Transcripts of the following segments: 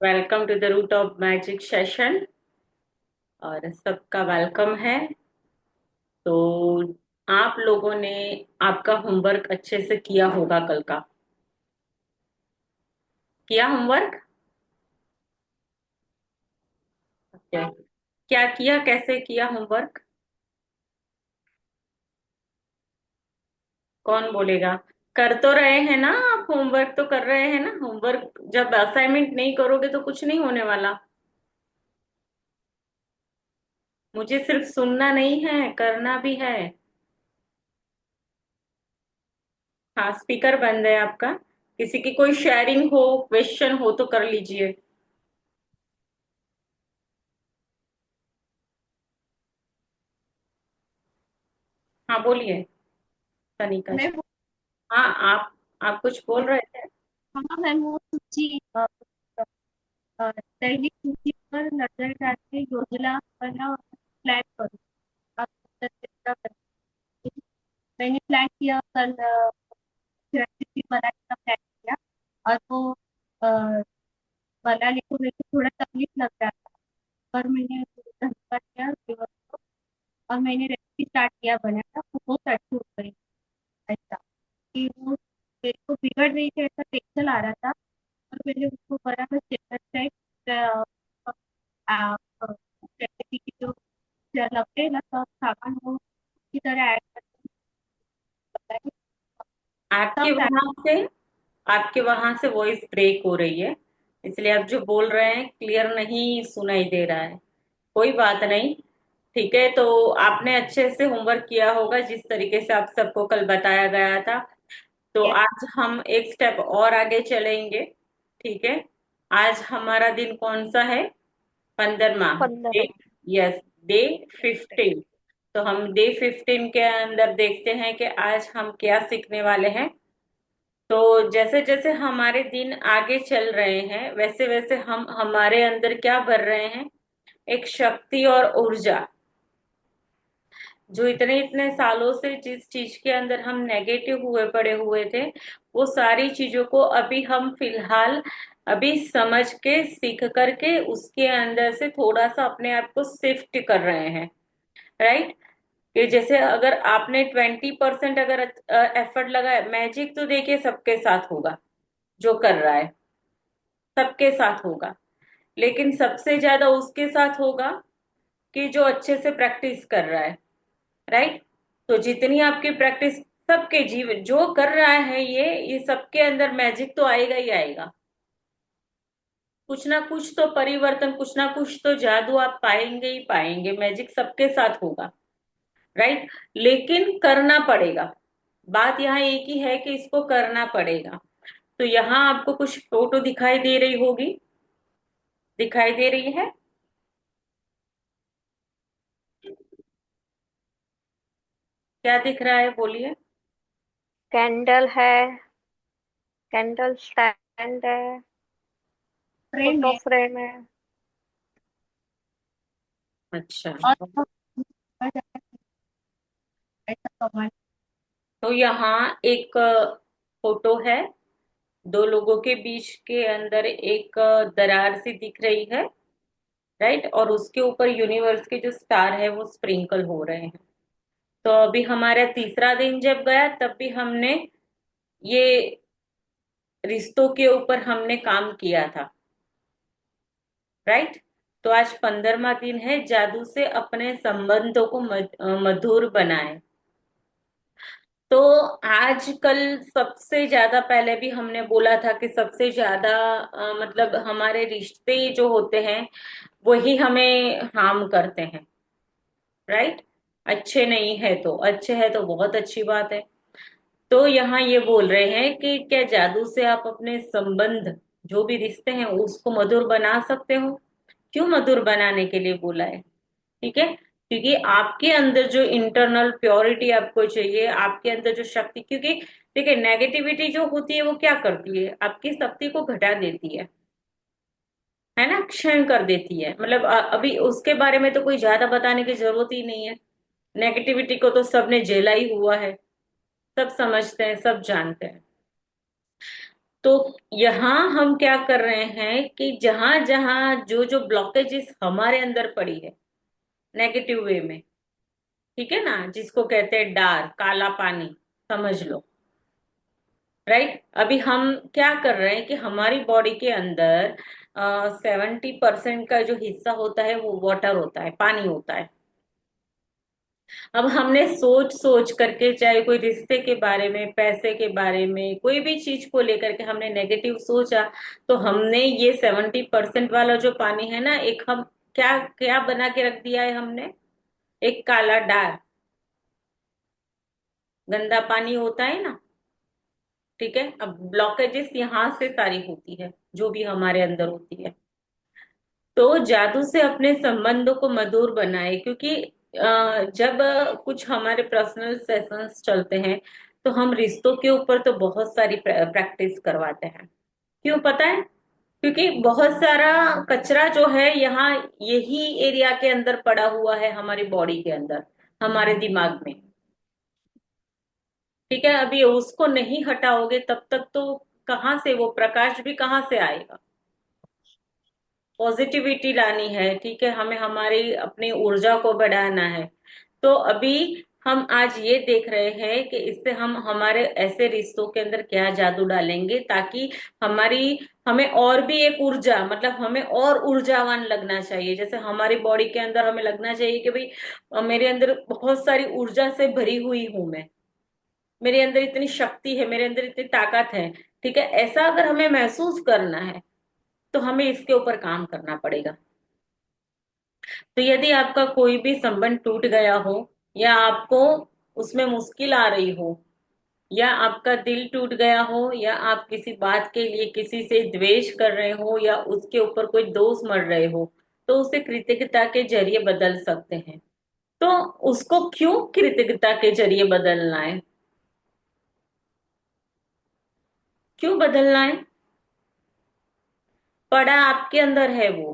Welcome to the root of magic session. और सबका welcome है। तो आप लोगों ने आपका होमवर्क अच्छे से किया होगा कल का। किया होमवर्क? क्या क्या किया, कैसे किया होमवर्क? कौन बोलेगा? कर तो रहे हैं ना आप? होमवर्क तो कर रहे हैं ना? होमवर्क जब असाइनमेंट नहीं करोगे तो कुछ नहीं होने वाला। मुझे सिर्फ सुनना नहीं है, करना भी है। हाँ, स्पीकर बंद है आपका। किसी की कोई शेयरिंग हो, क्वेश्चन हो तो कर लीजिए। हाँ बोलिए। तनिका मैं जी। हाँ, आप कुछ बोल रहे थे। हाँ मैं वो सूची दैनिक सूची पर नजर डाल के योजना बना और प्लान करो। आप चर्चा करें। मैंने प्लान किया कल, रेसिपी बनाने का प्लान किया। और वो अ, बनाने को मेरे को थोड़ा तकलीफ लग रहा था, पर मैंने धन्यवाद किया दिवस को। और मैंने रेसिपी स्टार्ट किया बनाना, वो बहुत अच्छी हो गई। ऐसा कि वो मेरे को बिगड़ रही थी, ऐसा टेंशन आ रहा था। और मैंने उसको बराबर स्टेप बाय स्टेप आप जैसे कि जो लगते हैं ना सब सामान वो की तरह ऐड करके बताइए। आपके सब वहां से आपके वहां से वॉइस ब्रेक हो रही है, इसलिए आप जो बोल रहे हैं क्लियर नहीं सुनाई दे रहा है। कोई बात नहीं। ठीक है, तो आपने अच्छे से होमवर्क किया होगा जिस तरीके से आप सबको कल बताया गया था। तो यस। आज हम एक स्टेप और आगे चलेंगे। ठीक है। आज हमारा दिन कौन सा है? 15वां डे। 15। Yes, day 15। तो हम डे 15 के अंदर देखते हैं कि आज हम क्या सीखने वाले हैं। तो जैसे जैसे हमारे दिन आगे चल रहे हैं वैसे वैसे हम हमारे अंदर क्या भर रहे हैं? एक शक्ति और ऊर्जा। जो इतने इतने सालों से जिस चीज के अंदर हम नेगेटिव हुए पड़े हुए थे, वो सारी चीजों को अभी हम फिलहाल अभी समझ के सीख करके उसके अंदर से थोड़ा सा अपने आप को शिफ्ट कर रहे हैं। राइट। कि जैसे अगर आपने 20% अगर एफर्ट लगाया, मैजिक तो देखिए सबके साथ होगा। जो कर रहा है सबके साथ होगा, लेकिन सबसे ज्यादा उसके साथ होगा कि जो अच्छे से प्रैक्टिस कर रहा है। राइट। तो जितनी आपकी प्रैक्टिस, सबके जीवन जो कर रहा है ये सबके अंदर मैजिक तो आएगा ही आएगा। कुछ ना कुछ तो परिवर्तन, कुछ ना कुछ तो जादू आप पाएंगे ही पाएंगे। मैजिक सबके साथ होगा। राइट। लेकिन करना पड़ेगा। बात यहाँ एक ही है कि इसको करना पड़ेगा। तो यहाँ आपको कुछ फोटो दिखाई दे रही होगी। दिखाई दे रही है? क्या दिख रहा है बोलिए। कैंडल है, कैंडल स्टैंड है, फ्रेम फोटो है। अच्छा। फ्रेम है। और ऐसा कमाल। तो यहाँ एक फोटो है। दो लोगों के बीच के अंदर एक दरार सी दिख रही है। राइट। और उसके ऊपर यूनिवर्स के जो स्टार है वो स्प्रिंकल हो रहे हैं। तो अभी हमारा तीसरा दिन जब गया तब भी हमने ये रिश्तों के ऊपर हमने काम किया था। राइट। तो आज 15वां दिन है, जादू से अपने संबंधों को मधुर बनाए। तो आजकल सबसे ज्यादा, पहले भी हमने बोला था कि सबसे ज्यादा मतलब हमारे रिश्ते जो होते हैं वही हमें हार्म करते हैं। राइट। अच्छे नहीं है तो, अच्छे है तो बहुत अच्छी बात है। तो यहाँ ये बोल रहे हैं कि क्या जादू से आप अपने संबंध, जो भी रिश्ते हैं उसको मधुर बना सकते हो? क्यों मधुर बनाने के लिए बोला है? ठीक है, क्योंकि आपके अंदर जो इंटरनल प्योरिटी आपको चाहिए, आपके अंदर जो शक्ति, क्योंकि देखिए नेगेटिविटी जो होती है वो क्या करती है? आपकी शक्ति को घटा देती है ना, क्षीण कर देती है। मतलब अभी उसके बारे में तो कोई ज्यादा बताने की जरूरत ही नहीं है। नेगेटिविटी को तो सबने झेला ही हुआ है। सब समझते हैं, सब जानते हैं। तो यहाँ हम क्या कर रहे हैं कि जहां जहां जो जो ब्लॉकेजेस हमारे अंदर पड़ी है नेगेटिव वे में, ठीक है ना, जिसको कहते हैं डार, काला पानी, समझ लो। राइट, अभी हम क्या कर रहे हैं कि हमारी बॉडी के अंदर 70% का जो हिस्सा होता है वो वाटर होता है, पानी होता है। अब हमने सोच सोच करके, चाहे कोई रिश्ते के बारे में, पैसे के बारे में, कोई भी चीज को लेकर के हमने नेगेटिव सोचा, तो हमने ये 70% वाला जो पानी है ना, एक हम क्या क्या बना के रख दिया है हमने, एक काला डार, गंदा पानी होता है ना। ठीक है, अब ब्लॉकेजेस यहाँ से सारी होती है, जो भी हमारे अंदर होती है। तो जादू से अपने संबंधों को मधुर बनाए, क्योंकि जब कुछ हमारे पर्सनल सेशंस चलते हैं, तो हम रिश्तों के ऊपर तो बहुत सारी प्रैक्टिस करवाते हैं। क्यों पता है? क्योंकि बहुत सारा कचरा जो है यहाँ यही एरिया के अंदर पड़ा हुआ है, हमारी बॉडी के अंदर, हमारे दिमाग में। ठीक है, अभी उसको नहीं हटाओगे तब तक तो कहाँ से वो प्रकाश भी कहाँ से आएगा। पॉजिटिविटी लानी है, ठीक है, हमें हमारी अपनी ऊर्जा को बढ़ाना है। तो अभी हम आज ये देख रहे हैं कि इससे हम हमारे ऐसे रिश्तों के अंदर क्या जादू डालेंगे, ताकि हमारी हमें और भी एक ऊर्जा, मतलब हमें और ऊर्जावान लगना चाहिए। जैसे हमारी बॉडी के अंदर हमें लगना चाहिए कि भाई मेरे अंदर बहुत सारी ऊर्जा से भरी हुई हूं मैं, मेरे अंदर इतनी शक्ति है, मेरे अंदर इतनी ताकत है। ठीक है, ऐसा अगर हमें महसूस करना है तो हमें इसके ऊपर काम करना पड़ेगा। तो यदि आपका कोई भी संबंध टूट गया हो, या आपको उसमें मुश्किल आ रही हो, या आपका दिल टूट गया हो, या आप किसी बात के लिए किसी से द्वेष कर रहे हो, या उसके ऊपर कोई दोष मर रहे हो, तो उसे कृतज्ञता के जरिए बदल सकते हैं। तो उसको क्यों कृतज्ञता के जरिए बदलना है? क्यों बदलना है? पड़ा आपके अंदर है वो।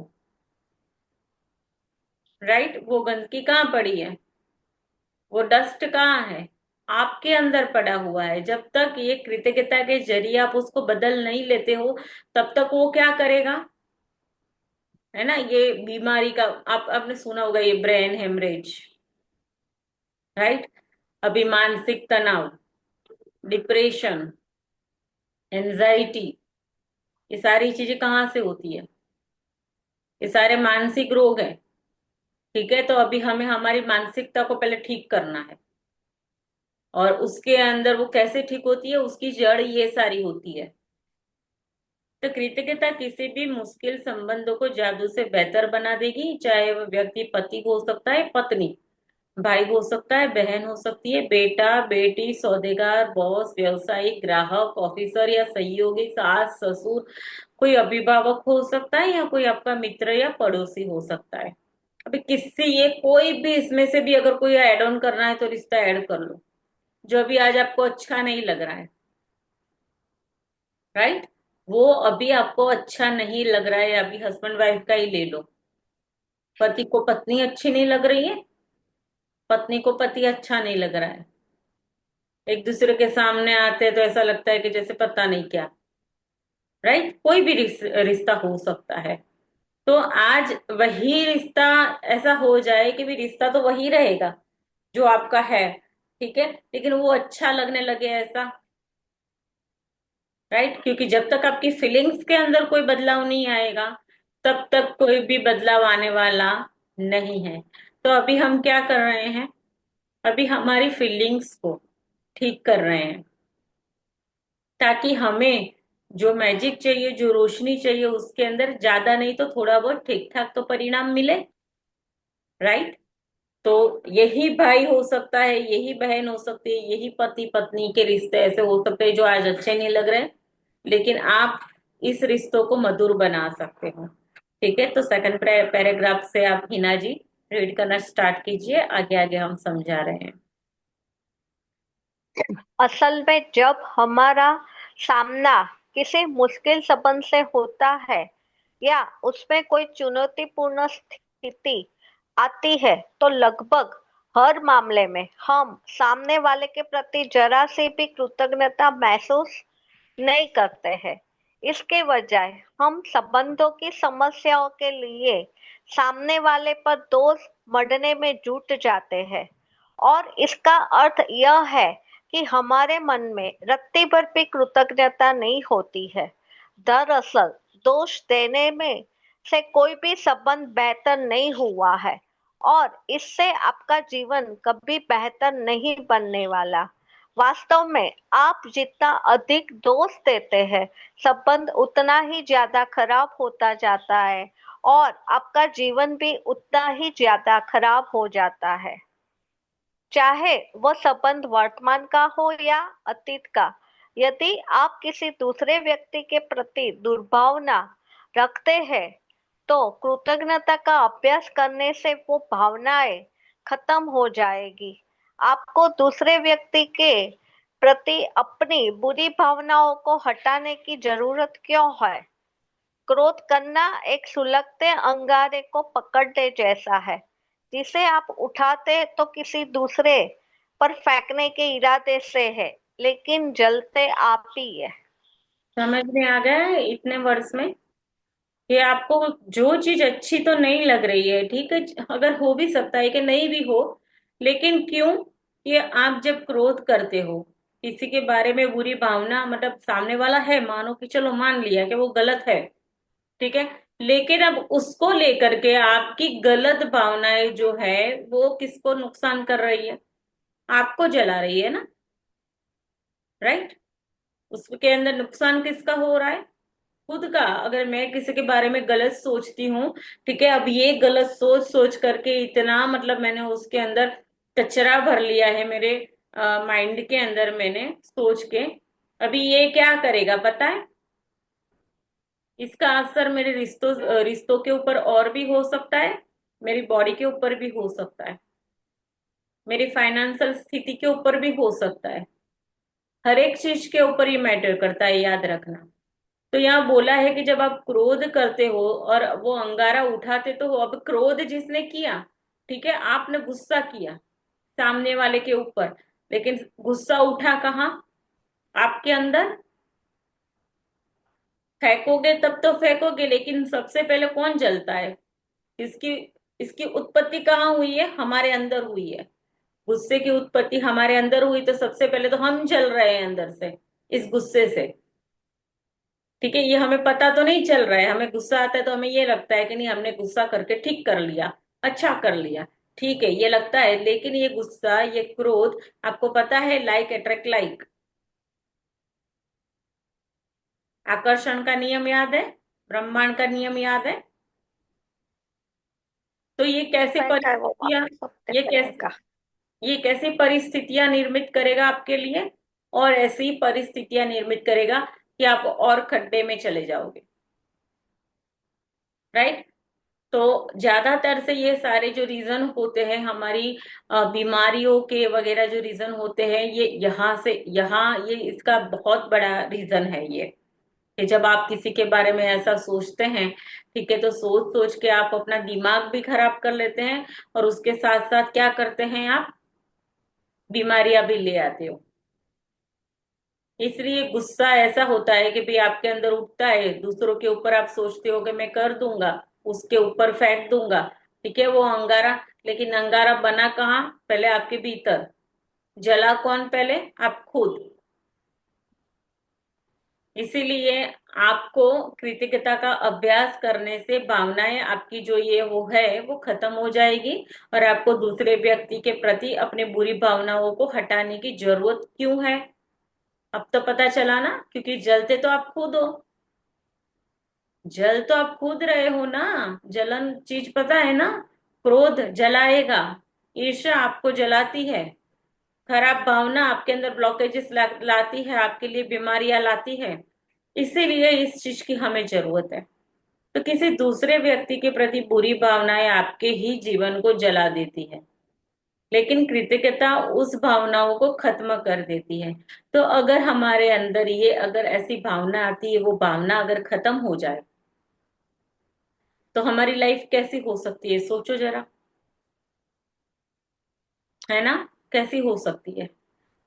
राइट, वो गंदगी कहाँ पड़ी है, वो डस्ट कहाँ है? आपके अंदर पड़ा हुआ है। जब तक ये कृतज्ञता के जरिए आप उसको बदल नहीं लेते हो, तब तक वो क्या करेगा, है ना, ये बीमारी का आप आपने सुना होगा, ये ब्रेन हेमरेज। राइट, अभी मानसिक तनाव, डिप्रेशन, एंजाइटी, ये सारी चीजें कहाँ से होती है? ये सारे मानसिक रोग हैं। ठीक है, तो अभी हमें हमारी मानसिकता को पहले ठीक करना है। और उसके अंदर वो कैसे ठीक होती है, उसकी जड़ ये सारी होती है। तो कृतज्ञता किसी भी मुश्किल संबंधों को जादू से बेहतर बना देगी। चाहे वो व्यक्ति पति हो सकता है, पत्नी, भाई हो सकता है, बहन हो सकती है, बेटा बेटी, सौदेगार, बॉस, व्यवसायिक, ग्राहक, ऑफिसर या सहयोगी, सास ससुर, कोई अभिभावक हो सकता है, या कोई आपका मित्र या पड़ोसी हो सकता है। अभी किससे ये कोई भी इसमें से भी अगर कोई ऐड ऑन करना है तो रिश्ता ऐड कर लो, जो अभी आज आपको अच्छा नहीं लग रहा है। राइट, वो अभी आपको अच्छा नहीं लग रहा है, अभी हस्बैंड वाइफ का ही ले लो। पति को पत्नी अच्छी नहीं लग रही है, पत्नी को पति अच्छा नहीं लग रहा है, एक दूसरे के सामने आते हैं तो ऐसा लगता है कि जैसे पता नहीं क्या। राइट, कोई भी रिश्ता हो सकता है। तो आज वही रिश्ता ऐसा हो जाए कि भी रिश्ता तो वही रहेगा जो आपका है, ठीक है, लेकिन वो अच्छा लगने लगे ऐसा। राइट, क्योंकि जब तक आपकी फीलिंग्स के अंदर कोई बदलाव नहीं आएगा, तब तक कोई भी बदलाव आने वाला नहीं है। तो अभी हम क्या कर रहे हैं, अभी हमारी फीलिंग्स को ठीक कर रहे हैं, ताकि हमें जो मैजिक चाहिए, जो रोशनी चाहिए, उसके अंदर ज्यादा नहीं तो थोड़ा बहुत ठीक ठाक तो परिणाम मिले। राइट, तो यही भाई हो सकता है, यही बहन हो सकती है, यही पति पत्नी के रिश्ते ऐसे हो सकते हैं जो आज अच्छे नहीं लग रहे, लेकिन आप इस रिश्तों को मधुर बना सकते हो। ठीक है, तो सेकंड पैराग्राफ से आप हिना जी रीड करना स्टार्ट कीजिए, आगे आगे हम समझा रहे हैं। असल में जब हमारा सामना किसी मुश्किल संबंध से होता है या उसमें कोई चुनौतीपूर्ण स्थिति आती है तो लगभग हर मामले में हम सामने वाले के प्रति जरा सी भी कृतज्ञता महसूस नहीं करते हैं। इसके बजाय हम संबंधों की समस्याओं के लिए सामने वाले पर दोष मढ़ने में जुट जाते हैं, और इसका अर्थ यह है कि हमारे मन में रत्ती भर भी कृतज्ञता नहीं होती है। दरअसल दोष देने में से कोई भी संबंध बेहतर नहीं हुआ है, और इससे आपका जीवन कभी बेहतर नहीं बनने वाला। वास्तव में आप जितना अधिक दोष देते हैं, संबंध उतना ही ज्यादा खराब होता जाता है, और आपका जीवन भी उतना ही ज्यादा खराब हो जाता है, चाहे वह संबंध वर्तमान का हो या अतीत का। यदि आप किसी दूसरे व्यक्ति के प्रति दुर्भावना रखते हैं, तो कृतज्ञता का अभ्यास करने से वो भावनाएं खत्म हो जाएगी। आपको दूसरे व्यक्ति के प्रति अपनी बुरी भावनाओं को हटाने की जरूरत क्यों है? क्रोध करना एक सुलगते अंगारे को पकड़ने जैसा है, जिसे आप उठाते तो किसी दूसरे पर फेंकने के इरादे से है, लेकिन जलते आप ही है। समझ में आ गया है इतने वर्ष में कि आपको जो चीज अच्छी तो नहीं लग रही है, ठीक है, अगर हो भी सकता है कि नहीं भी हो, लेकिन क्यों? कि आप जब क्रोध करते हो, किसी के बारे में बुरी भावना, मतलब सामने वाला है, मानो कि चलो मान लिया कि वो गलत है, ठीक है, लेकिन अब उसको लेकर के आपकी गलत भावनाएं जो है वो किसको नुकसान कर रही है? आपको जला रही है ना, राइट? उसके अंदर नुकसान किसका हो रहा है? खुद का। अगर मैं किसी के बारे में गलत सोचती हूँ, ठीक है, अब ये गलत सोच सोच करके इतना, मतलब मैंने उसके अंदर कचरा भर लिया है, मेरे माइंड के अंदर मैंने सोच के, अभी ये क्या करेगा पता है? इसका असर मेरे रिश्तों रिश्तों के ऊपर और भी हो सकता है, मेरी बॉडी के ऊपर भी हो सकता है, मेरी फाइनेंशियल स्थिति के ऊपर भी हो सकता है। हर एक चीज के ऊपर ये मैटर करता है, याद रखना। तो यहाँ बोला है कि जब आप क्रोध करते हो और वो अंगारा उठाते तो हो, अब क्रोध जिसने किया, ठीक है, आपने गुस्सा किया सामने वाले के ऊपर, लेकिन गुस्सा उठा कहाँ? आपके अंदर। फेंकोगे तब तो फेंकोगे, लेकिन सबसे पहले कौन जलता है? इसकी इसकी उत्पत्ति कहाँ हुई है? हमारे अंदर हुई है। गुस्से की उत्पत्ति हमारे अंदर हुई, तो सबसे पहले तो हम जल रहे हैं अंदर से, इस गुस्से से। ठीक है, ये हमें पता तो नहीं चल रहा है, हमें गुस्सा आता है तो हमें ये लगता है कि नहीं, हमने गुस्सा करके ठीक कर लिया, अच्छा कर लिया, ठीक है, ये लगता है। लेकिन ये गुस्सा, ये क्रोध, आपको पता है लाइक अट्रैक्ट लाइक, आकर्षण का नियम याद है? ब्रह्मांड का नियम याद है? तो ये कैसे बैठा है वो परिस्थितियां, वापस हफ्ते ये पे कैसे आएगा। ये कैसी परिस्थितियां निर्मित करेगा आपके लिए? और ऐसी परिस्थितियां निर्मित करेगा कि आप और खड्डे में चले जाओगे, राइट? तो ज्यादातर से ये सारे जो रीजन होते हैं हमारी बीमारियों के वगैरह, जो रीजन होते हैं, ये यहाँ से यहाँ, ये इसका बहुत बड़ा रीजन है ये, कि जब आप किसी के बारे में ऐसा सोचते हैं, ठीक है, तो सोच सोच के आप अपना दिमाग भी खराब कर लेते हैं, और उसके साथ साथ क्या करते हैं आप? बीमारियां भी ले आते हो। इसलिए गुस्सा ऐसा होता है कि भाई आपके अंदर उठता है, दूसरों के ऊपर आप सोचते हो कि मैं कर दूंगा, उसके ऊपर फेंक दूंगा, ठीक है, वो अंगारा। लेकिन अंगारा बना कहाँ? पहले आपके भीतर। जला कौन पहले? आप खुद। इसीलिए आपको कृतज्ञता का अभ्यास करने से भावनाएं आपकी जो ये वो है वो खत्म हो जाएगी, और आपको दूसरे व्यक्ति के प्रति अपनी बुरी भावनाओं को हटाने की जरूरत क्यों है? अब तो पता चला ना, क्योंकि जलते तो आप खुद हो। जल तो आप कूद रहे हो ना, जलन चीज पता है ना? क्रोध जलाएगा, ईर्ष्या आपको जलाती है, खराब भावना आपके अंदर ब्लॉकेजेस लाती है, आपके लिए बीमारियां लाती है। इसीलिए इस चीज की हमें जरूरत है। तो किसी दूसरे व्यक्ति के प्रति बुरी भावनाएं आपके ही जीवन को जला देती है, लेकिन कृतज्ञता उस भावनाओं को खत्म कर देती है। तो अगर हमारे अंदर ये, अगर ऐसी भावना आती है, वो भावना अगर खत्म हो जाए, तो हमारी लाइफ कैसी हो सकती है? सोचो जरा, है ना? कैसी हो सकती है?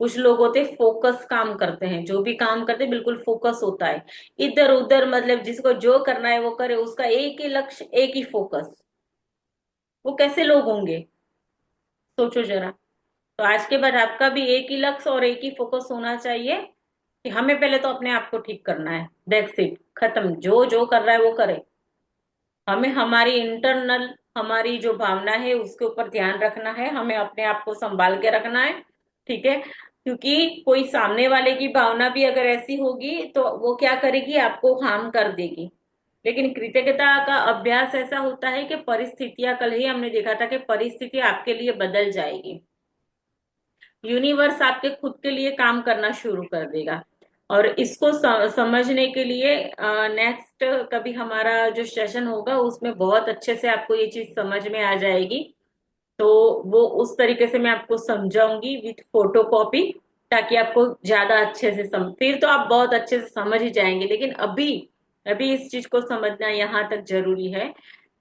कुछ लोग होते फोकस काम करते हैं, जो भी काम करते हैं बिल्कुल फोकस होता है, इधर उधर, मतलब जिसको जो करना है वो करे, उसका एक ही लक्ष्य, एक ही फोकस। वो कैसे लोग होंगे, सोचो जरा। तो आज के बाद आपका भी एक ही लक्ष्य और एक ही फोकस होना चाहिए कि हमें पहले तो अपने आप को ठीक करना है, दैट्स इट, खत्म। जो जो कर रहा है वो करे, हमें हमारी इंटरनल, हमारी जो भावना है उसके ऊपर ध्यान रखना है, हमें अपने आप को संभाल के रखना है। ठीक है, क्योंकि कोई सामने वाले की भावना भी अगर ऐसी होगी तो वो क्या करेगी, आपको हार्म कर देगी। लेकिन कृतज्ञता का अभ्यास ऐसा होता है कि परिस्थितियां, कल ही हमने देखा था कि परिस्थिति आपके लिए बदल जाएगी, यूनिवर्स आपके खुद के लिए काम करना शुरू कर देगा। और इसको समझने के लिए नेक्स्ट कभी हमारा जो सेशन होगा उसमें बहुत अच्छे से आपको ये चीज समझ में आ जाएगी। तो वो उस तरीके से मैं आपको समझाऊंगी विथ फोटो कॉपी, ताकि आपको ज्यादा अच्छे से फिर तो आप बहुत अच्छे से समझ ही जाएंगे। लेकिन अभी अभी इस चीज को समझना यहाँ तक जरूरी है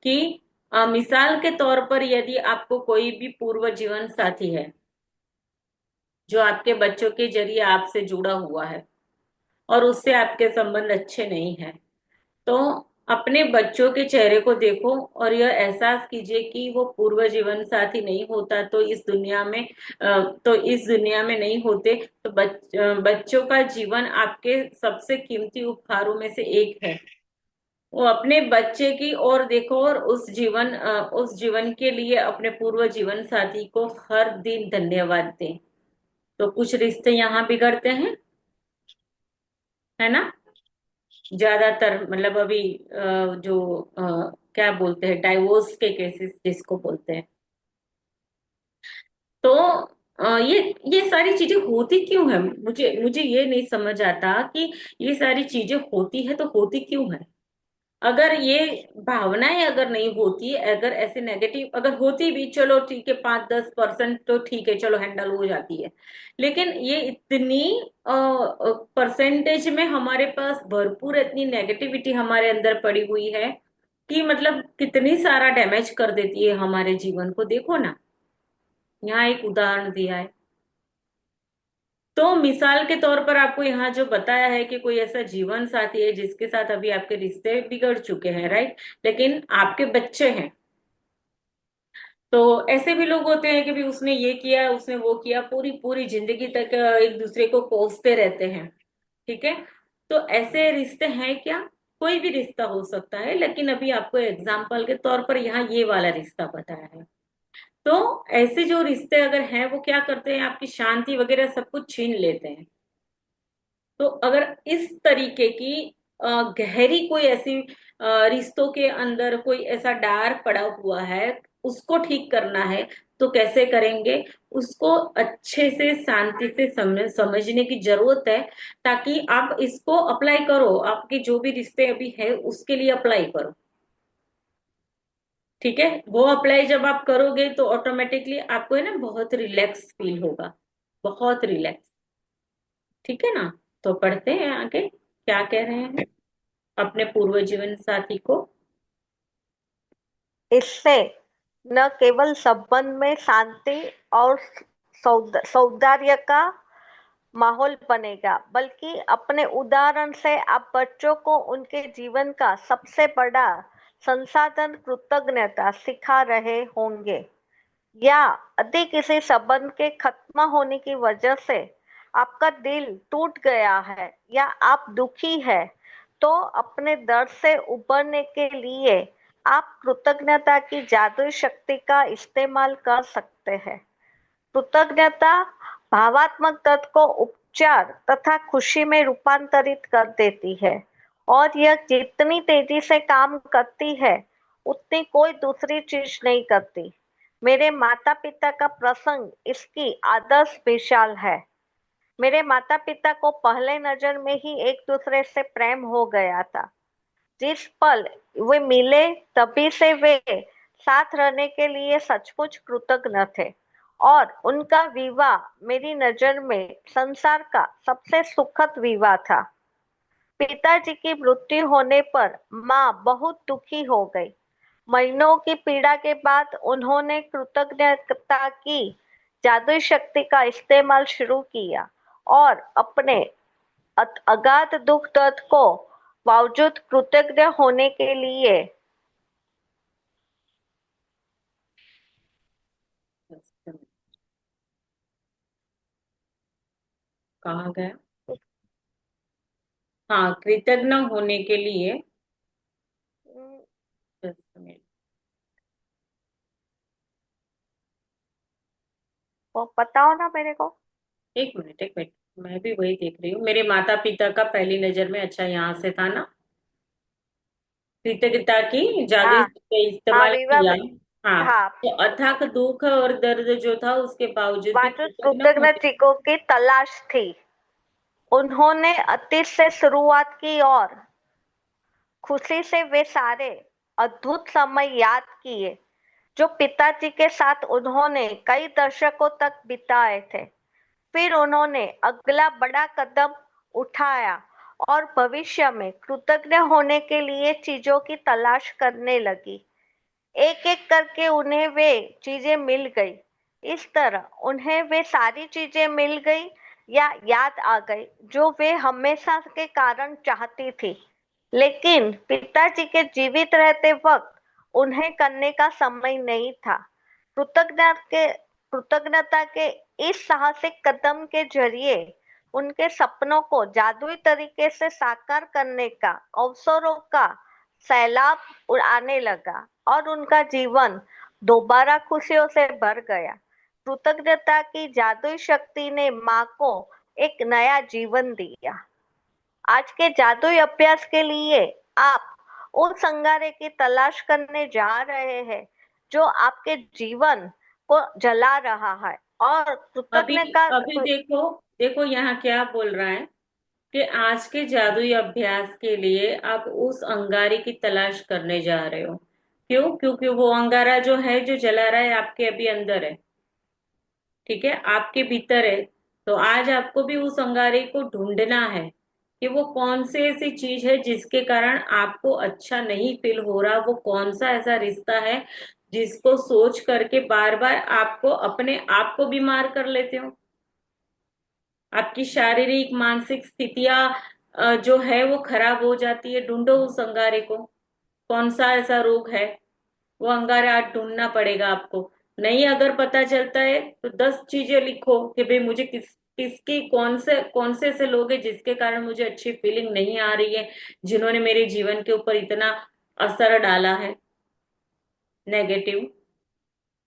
कि मिसाल के तौर पर यदि आपको कोई भी पूर्व जीवन साथी है जो आपके बच्चों के जरिए आपसे जुड़ा हुआ है और उससे आपके संबंध अच्छे नहीं है, तो अपने बच्चों के चेहरे को देखो और यह एहसास कीजिए कि वो पूर्व जीवन साथी नहीं होता तो इस दुनिया में इस दुनिया में नहीं होते, तो बच्चों का जीवन आपके सबसे कीमती उपहारों में से एक है। वो अपने बच्चे की ओर देखो और उस जीवन के लिए अपने पूर्व जीवन साथी को हर दिन धन्यवाद दें। तो कुछ रिश्ते यहाँ बिगड़ते हैं, है ना, ज्यादातर, मतलब अभी जो क्या बोलते हैं, डाइवोर्स के केसेस जिसको बोलते हैं। तो ये सारी चीजें होती क्यों है, मुझे मुझे ये नहीं समझ आता कि ये सारी चीजें होती है तो होती क्यों है। अगर ये भावनाएं अगर नहीं होती, अगर ऐसे नेगेटिव अगर होती भी, चलो ठीक है, 5-10% तो ठीक है, चलो हैंडल हो जाती है। लेकिन ये इतनी परसेंटेज में हमारे पास भरपूर इतनी नेगेटिविटी हमारे अंदर पड़ी हुई है कि मतलब कितनी सारा डैमेज कर देती है हमारे जीवन को, देखो ना। यहाँ एक उदाहरण दिया है। तो मिसाल के तौर पर आपको यहाँ जो बताया है कि कोई ऐसा जीवन साथी है जिसके साथ अभी आपके रिश्ते बिगड़ चुके हैं, राइट, लेकिन आपके बच्चे हैं। तो ऐसे भी लोग होते हैं कि भी उसने ये किया, उसने वो किया, पूरी पूरी जिंदगी तक एक दूसरे को कोसते रहते हैं। ठीक है, तो ऐसे रिश्ते हैं क्या, कोई भी रिश्ता हो सकता है, लेकिन अभी आपको एग्जाम्पल के तौर पर यहाँ ये वाला रिश्ता बताया है। तो ऐसे जो रिश्ते अगर हैं वो क्या करते हैं, आपकी शांति वगैरह सब कुछ छीन लेते हैं। तो अगर इस तरीके की गहरी कोई ऐसी रिश्तों के अंदर कोई ऐसा डार पड़ा हुआ है, उसको ठीक करना है, तो कैसे करेंगे, उसको अच्छे से शांति से समझने की जरूरत है, ताकि आप इसको अप्लाई करो, आपके जो भी रिश्ते अभी है उसके लिए अप्लाई करो। ठीक है, वो अप्लाई जब आप करोगे तो ऑटोमेटिकली आपको है ना बहुत रिलैक्स फील होगा, बहुत रिलैक्स। ठीक है ना। तो पढ़ते हैं आगे क्या कह रहे हैं अपने पूर्व जीवन साथी को। इससे न केवल संबंध में शांति और सौंदर्य का माहौल बनेगा, बल्कि अपने उदाहरण से आप बच्चों को उनके जीवन का सबसे बड़ा संसाधन कृतज्ञता सिखा रहे होंगे। या यदि किसी संबंध के खत्म होने की वजह से आपका दिल टूट गया है या आप दुखी है, तो अपने दर्द से उबरने के लिए आप कृतज्ञता की जादुई शक्ति का इस्तेमाल कर सकते हैं। कृतज्ञता भावात्मक दर्द को उपचार तथा खुशी में रूपांतरित कर देती है, और यह जितनी तेजी से काम करती है उतनी कोई दूसरी चीज नहीं करती। मेरे माता पिता का प्रसंग इसकी आदर्श मिसाल है। मेरे माता पिता को पहले नजर में ही एक दूसरे से प्रेम हो गया था। जिस पल वे मिले तभी से वे साथ रहने के लिए सचमुच कृतज्ञ थे, और उनका विवाह मेरी नजर में संसार का सबसे सुखद विवाह था। पिताजी की मृत्यु होने पर माँ बहुत दुखी हो गई। महीनों की पीड़ा के बाद उन्होंने कृतज्ञता की जादुई शक्ति का इस्तेमाल शुरू किया और अपने अगाध दुख दर्द को बावजूद कृतज्ञ होने के लिए। कहाँ गया? हाँ, कृतज्ञ होने के लिए। Just a minute. वो बताओ ना मेरे को। एक मिनट, एक मिनट, मैं भी वही देख रही हूँ। मेरे माता पिता का पहली नजर में अच्छा यहाँ से था ना, कृतज्ञता की जादुई हाँ का हाँ इस्तेमाल विवाह किया। हाँ, हाँ, तो अथाक दुख और दर्द जो था उसके बावजूद भी बाजू कृतज्ञ कृतज्ञ होने। चीजों की तलाश थी। उन्होंने अतीत से शुरुआत की और खुशी से वे सारे अद्भुत समय याद किए जो पिताजी के साथ उन्होंने कई दशकों तक बिताए थे। फिर उन्होंने अगला बड़ा कदम उठाया और भविष्य में कृतज्ञ होने के लिए चीजों की तलाश करने लगी। एक एक करके उन्हें वे चीजें मिल गई। इस तरह उन्हें वे सारी चीजें मिल गई या याद आ गई जो वे हमेशा के कारण चाहती थी, लेकिन पिताजी के जीवित रहते वक्त उन्हें करने का समय नहीं था। कृतज्ञता के इस साहसिक कदम के जरिए उनके सपनों को जादुई तरीके से साकार करने का अवसरों का सैलाब उड़ाने लगा और उनका जीवन दोबारा खुशियों से भर गया। कृतज्ञता की जादुई शक्ति ने माँ को एक नया जीवन दिया। आज के जादुई अभ्यास के लिए आप उस अंगारे की तलाश करने जा रहे हैं जो आपके जीवन को जला रहा है और अभी कृतज्ञ का। अभी देखो, देखो यहाँ क्या बोल रहा है कि आज के जादुई अभ्यास के लिए आप उस अंगारे की तलाश करने जा रहे हो। क्यों? क्योंकि वो अंगारा जो है, जो जला रहा है, आपके अभी अंदर है। ठीक है, आपके भीतर है। तो आज आपको भी उस अंगारे को ढूंढना है कि वो कौन सी ऐसी चीज है जिसके कारण आपको अच्छा नहीं फील हो रहा। वो कौन सा ऐसा रिश्ता है जिसको सोच करके बार बार आपको अपने आप को बीमार कर लेते हो। आपकी शारीरिक मानसिक स्थितियां जो है वो खराब हो जाती है। ढूंढो उस अंगारे को, कौन सा ऐसा रोग है। वो अंगारा आज ढूंढना पड़ेगा आपको। नहीं अगर पता चलता है तो 10 चीजें लिखो कि भाई मुझे किसकी कौन से ऐसे लोग हैं जिसके कारण मुझे अच्छी फीलिंग नहीं आ रही है, जिन्होंने मेरे जीवन के ऊपर इतना असर डाला है, नेगेटिव।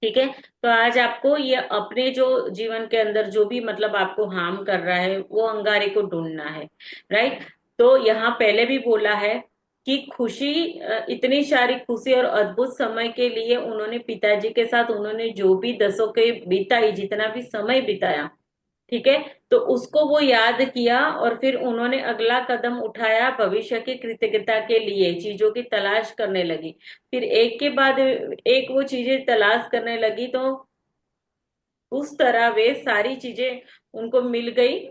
ठीक है, तो आज आपको ये अपने जो जीवन के अंदर जो भी मतलब आपको हार्म कर रहा है वो अंगारे को ढूंढना है। राइट। तो यहाँ पहले भी बोला है कि खुशी, इतनी सारी खुशी और अद्भुत समय के लिए उन्होंने पिताजी के साथ उन्होंने जो भी दशकों बिताई, जितना भी समय बिताया, ठीक है, तो उसको वो याद किया और फिर उन्होंने अगला कदम उठाया भविष्य की कृतज्ञता के लिए, चीजों की तलाश करने लगी। फिर एक के बाद एक वो चीजें तलाश करने लगी, तो उस तरह वे सारी चीजें उनको मिल गई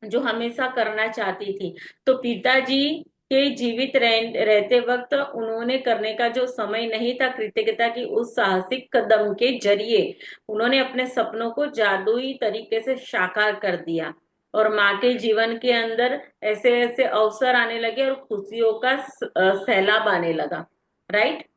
जो हमेशा करना चाहती थी। तो पिताजी के जीवित रहते वक्त उन्होंने करने का जो समय नहीं था कृतज्ञता की उस साहसिक कदम के जरिए, उन्होंने अपने सपनों को जादुई तरीके से साकार कर दिया और माँ के जीवन के अंदर ऐसे ऐसे अवसर आने लगे और खुशियों का सैलाब आने लगा। राइट।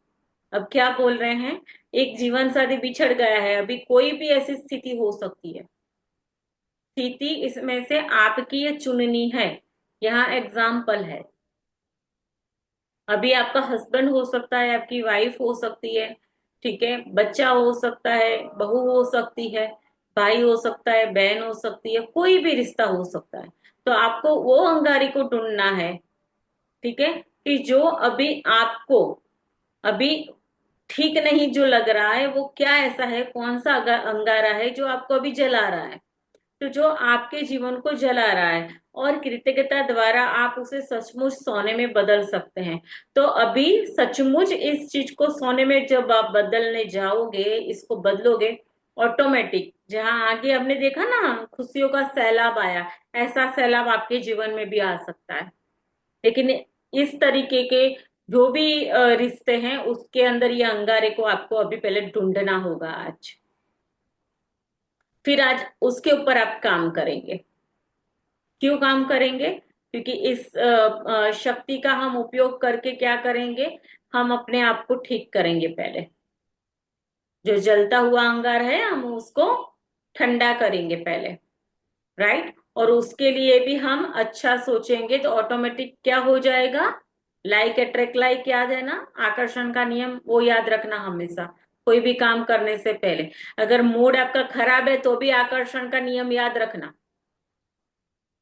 अब क्या बोल रहे हैं? एक जीवन साथी बिछड़ गया है, अभी कोई भी ऐसी स्थिति हो सकती है। स्थिति इसमें से आपकी ये चुननी है। यहाँ एग्जाम्पल है, अभी आपका हस्बैंड हो सकता है, आपकी वाइफ हो सकती है, ठीक है, बच्चा हो सकता है, बहू हो सकती है, भाई हो सकता है, बहन हो सकती है, कोई भी रिश्ता हो सकता है। तो आपको वो अंगारी को ढूंढना है, ठीक है, कि जो अभी आपको अभी ठीक नहीं जो लग रहा है, वो क्या ऐसा है, कौन सा अंगारा है जो आपको अभी जला रहा है, तो जो आपके जीवन को जला रहा है, और कृतज्ञता द्वारा आप उसे सचमुच सोने में बदल सकते हैं। तो अभी सचमुच इस चीज को सोने में जब आप बदलने जाओगे, इसको बदलोगे, ऑटोमेटिक जहां आगे आपने देखा ना खुशियों का सैलाब आया, ऐसा सैलाब आपके जीवन में भी आ सकता है। लेकिन इस तरीके के जो भी रिश्ते हैं उसके अंदर ये अंगारे को आपको अभी पहले ढूंढना होगा आज। फिर आज उसके ऊपर आप काम करेंगे। क्यों काम करेंगे? क्योंकि इस शक्ति का हम उपयोग करके क्या करेंगे, हम अपने आप को ठीक करेंगे पहले। जो जलता हुआ अंगार है हम उसको ठंडा करेंगे पहले, राइट। और उसके लिए भी हम अच्छा सोचेंगे तो ऑटोमेटिक क्या हो जाएगा, लाइक अट्रैक्ट लाइक, याद है ना आकर्षण का नियम, वो याद रखना हमेशा कोई भी काम करने से पहले। अगर मूड आपका खराब है तो भी आकर्षण का नियम याद रखना।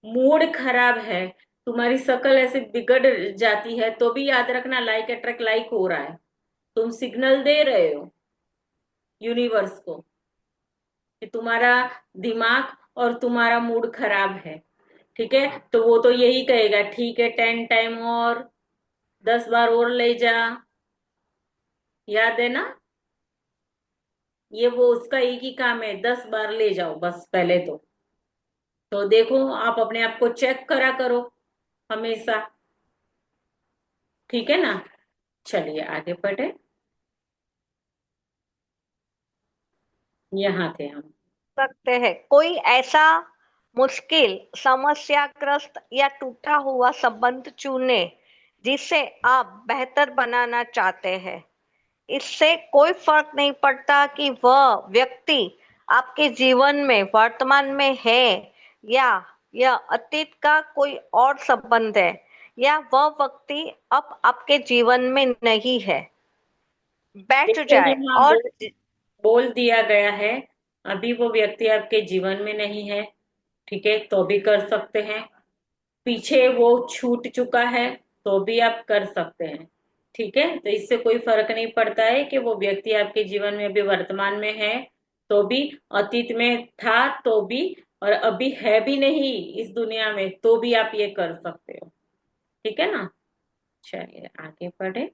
मूड खराब है, तुम्हारी शक्ल ऐसे बिगड़ जाती है तो भी याद रखना लाइक अट्रैक्ट लाइक हो रहा है। तुम सिग्नल दे रहे हो यूनिवर्स को कि तुम्हारा दिमाग और तुम्हारा मूड खराब है। ठीक है, तो वो तो यही कहेगा, ठीक है 10 टाइम और, 10 बार और ले जा। याद है ना, ये वो उसका एक ही काम है, 10 बार ले जाओ बस पहले तो देखो आप अपने आप को चेक करा करो हमेशा। ठीक है ना, चलिए आगे बढ़े। यहाँ थे हम। सकते हैं कोई ऐसा मुश्किल, समस्याग्रस्त या टूटा हुआ संबंध चुने जिसे आप बेहतर बनाना चाहते हैं। इससे कोई फर्क नहीं पड़ता कि वह व्यक्ति आपके जीवन में वर्तमान में है या यह अतीत का कोई और संबंध है या वह व्यक्ति अब आपके जीवन में नहीं है। बैठ देखो जाए यहाँ और बोल दिया गया है, अभी वो व्यक्ति आपके जीवन में नहीं है, ठीक है तो भी कर सकते हैं। पीछे वो छूट चुका है तो भी आप कर सकते हैं। ठीक है, तो इससे कोई फर्क नहीं पड़ता है कि वो व्यक्ति आपके जीवन में अभी वर्तमान में है तो भी, अतीत में था तो भी, और अभी है भी नहीं इस दुनिया में तो भी आप ये कर सकते हो। ठीक है ना, चलिए आगे बढ़े।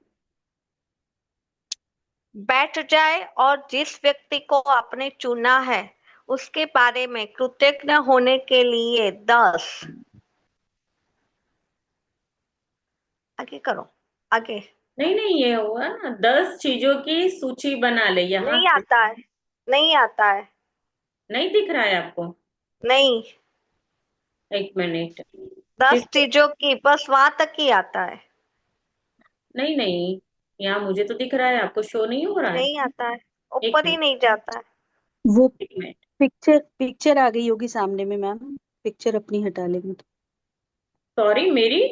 बैठ जाए और जिस व्यक्ति को आपने चुना है उसके बारे में कृतज्ञ होने के लिए 10, आगे करो, आगे। नहीं नहीं, ये हुआ ना, 10 चीजों की सूची बना ले यहाँ नहीं से। आता है, नहीं आता है, नहीं दिख रहा है आपको? नहीं। एक मिनट। 10 फिर चीजों की बस वहां तक ही आता है। नहीं नहीं, यहाँ मुझे तो दिख रहा है, आपको शो नहीं हो रहा है? नहीं आता है, एक ऊपर ही मिनट, नहीं जाता है। वो एक मिनट। पिक्चर पिक्चर आ गई होगी सामने में मैम। पिक्चर अपनी हटा लेंगे तो। सॉरी मेरी।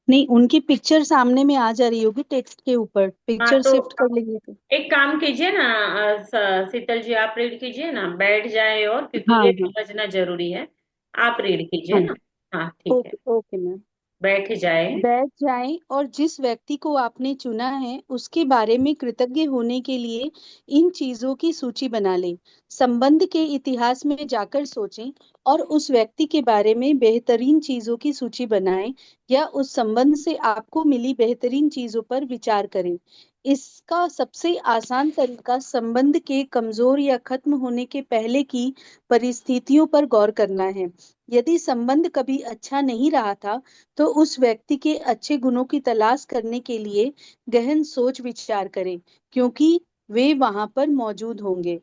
नहीं, उनकी पिक्चर सामने में आ जा रही होगी टेक्स्ट के ऊपर, हाँ पिक्चर तो शिफ्ट कर लेंगे तो। एक काम कीजिए ना, शीतल जी आप रीड कीजिए ना, बैठ जाए और, क्योंकि हाँ ये हाँ समझना जरूरी है। आप रीड कीजिए हाँ। ना। हाँ ठीक है, ओके ओके मैम। बैठ जाए। बैठ जाएं और जिस व्यक्ति को आपने चुना है उसके बारे में कृतज्ञ होने के लिए इन चीजों की सूची बना लें। संबंध के इतिहास में जाकर सोचें और उस व्यक्ति के बारे में बेहतरीन चीजों की सूची बनाएं या उस संबंध से आपको मिली बेहतरीन चीजों पर विचार करें। इसका सबसे आसान तरीका संबंध के कमजोर या खत्म होने के पहले की परिस्थितियों पर गौर करना है। यदि संबंध कभी अच्छा नहीं रहा था तो उस व्यक्ति के अच्छे गुणों की तलाश करने के लिए गहन सोच विचार करें, क्योंकि वे वहां पर मौजूद होंगे।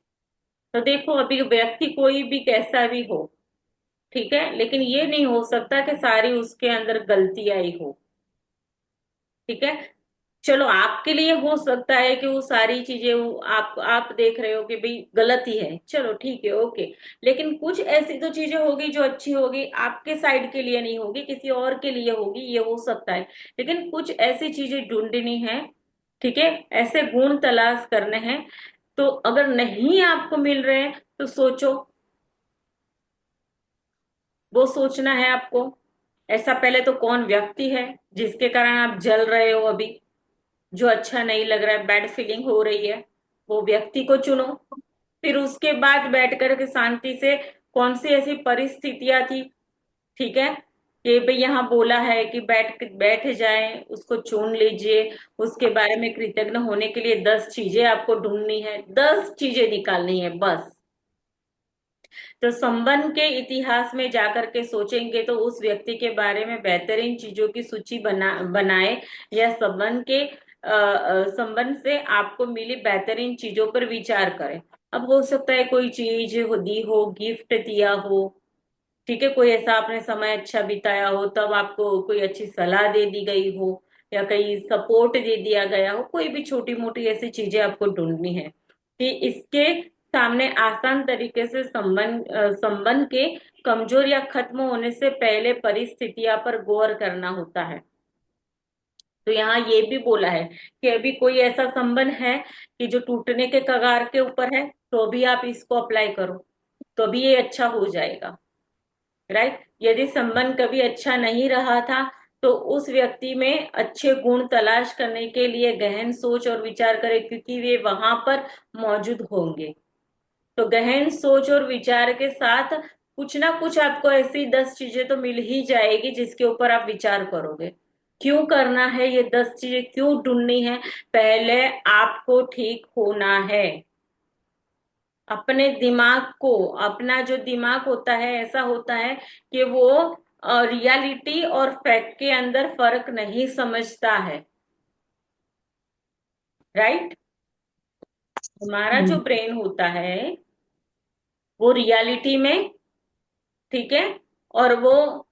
तो देखो अभी व्यक्ति कोई भी कैसा भी हो, ठीक है, लेकिन ये नहीं हो सकता कि सारी उसके अंदर गलतियां ही हो। ठीक है, चलो आपके लिए हो सकता है कि वो सारी चीजें आप देख रहे हो कि भाई गलत ही है, चलो ठीक है ओके। लेकिन कुछ ऐसी तो चीजें होगी जो अच्छी होगी, आपके साइड के लिए नहीं होगी, किसी और के लिए होगी, ये हो सकता है। लेकिन कुछ ऐसी चीजें ढूंढनी है, ठीक है, ऐसे गुण तलाश करने हैं। तो अगर नहीं आपको मिल रहे हैं तो सोचो, वो सोचना है आपको। ऐसा पहले तो कौन व्यक्ति है जिसके कारण आप जल रहे हो अभी, जो अच्छा नहीं लग रहा है, बैड फीलिंग हो रही है, वो व्यक्ति को चुनो। फिर उसके बाद बैठ कर के शांति से, कौन सी ऐसी परिस्थितियां थी, ठीक है, कि भाई यहाँ बोला है कि बैठ बैठ जाए, उसको चुन लीजिए। उसके बारे में कृतज्ञ होने के लिए 10 चीजें आपको ढूंढनी है, 10 चीजें निकालनी है बस। तो संबंध के इतिहास में जाकर के सोचेंगे तो उस व्यक्ति के बारे में बेहतरीन चीजों की सूची बनाए, या संबंध के संबंध से आपको मिली बेहतरीन चीजों पर विचार करें। अब हो सकता है कोई चीज दी हो, गिफ्ट दिया हो, ठीक है, कोई ऐसा आपने समय अच्छा बिताया हो, तब आपको कोई अच्छी सलाह दे दी गई हो, या कहीं सपोर्ट दे दिया गया हो, कोई भी छोटी मोटी ऐसी चीजें आपको ढूंढनी है कि इसके सामने आसान तरीके से संबंध के कमजोर या खत्म होने से पहले परिस्थितियां पर गौर करना होता है। तो यहाँ ये भी बोला है कि अभी कोई ऐसा संबंध है कि जो टूटने के कगार के ऊपर है, तो भी आप इसको अप्लाई करो, तो भी ये अच्छा हो जाएगा। राइट। यदि संबंध कभी अच्छा नहीं रहा था, तो उस व्यक्ति में अच्छे गुण तलाश करने के लिए गहन सोच और विचार करें, क्योंकि वे वहां पर मौजूद होंगे। तो गहन सोच और विचार के साथ कुछ ना कुछ आपको ऐसी 10 चीजें तो मिल ही जाएगी जिसके ऊपर आप विचार करोगे। क्यों करना है ये 10 चीजें, क्यों ढूंढनी है? पहले आपको ठीक होना है। अपने दिमाग को, अपना जो दिमाग होता है ऐसा होता है कि वो रियलिटी और फैक्ट के अंदर फर्क नहीं समझता है। राइट। हमारा जो हम्म। ब्रेन होता है वो रियलिटी में, ठीक है, और वो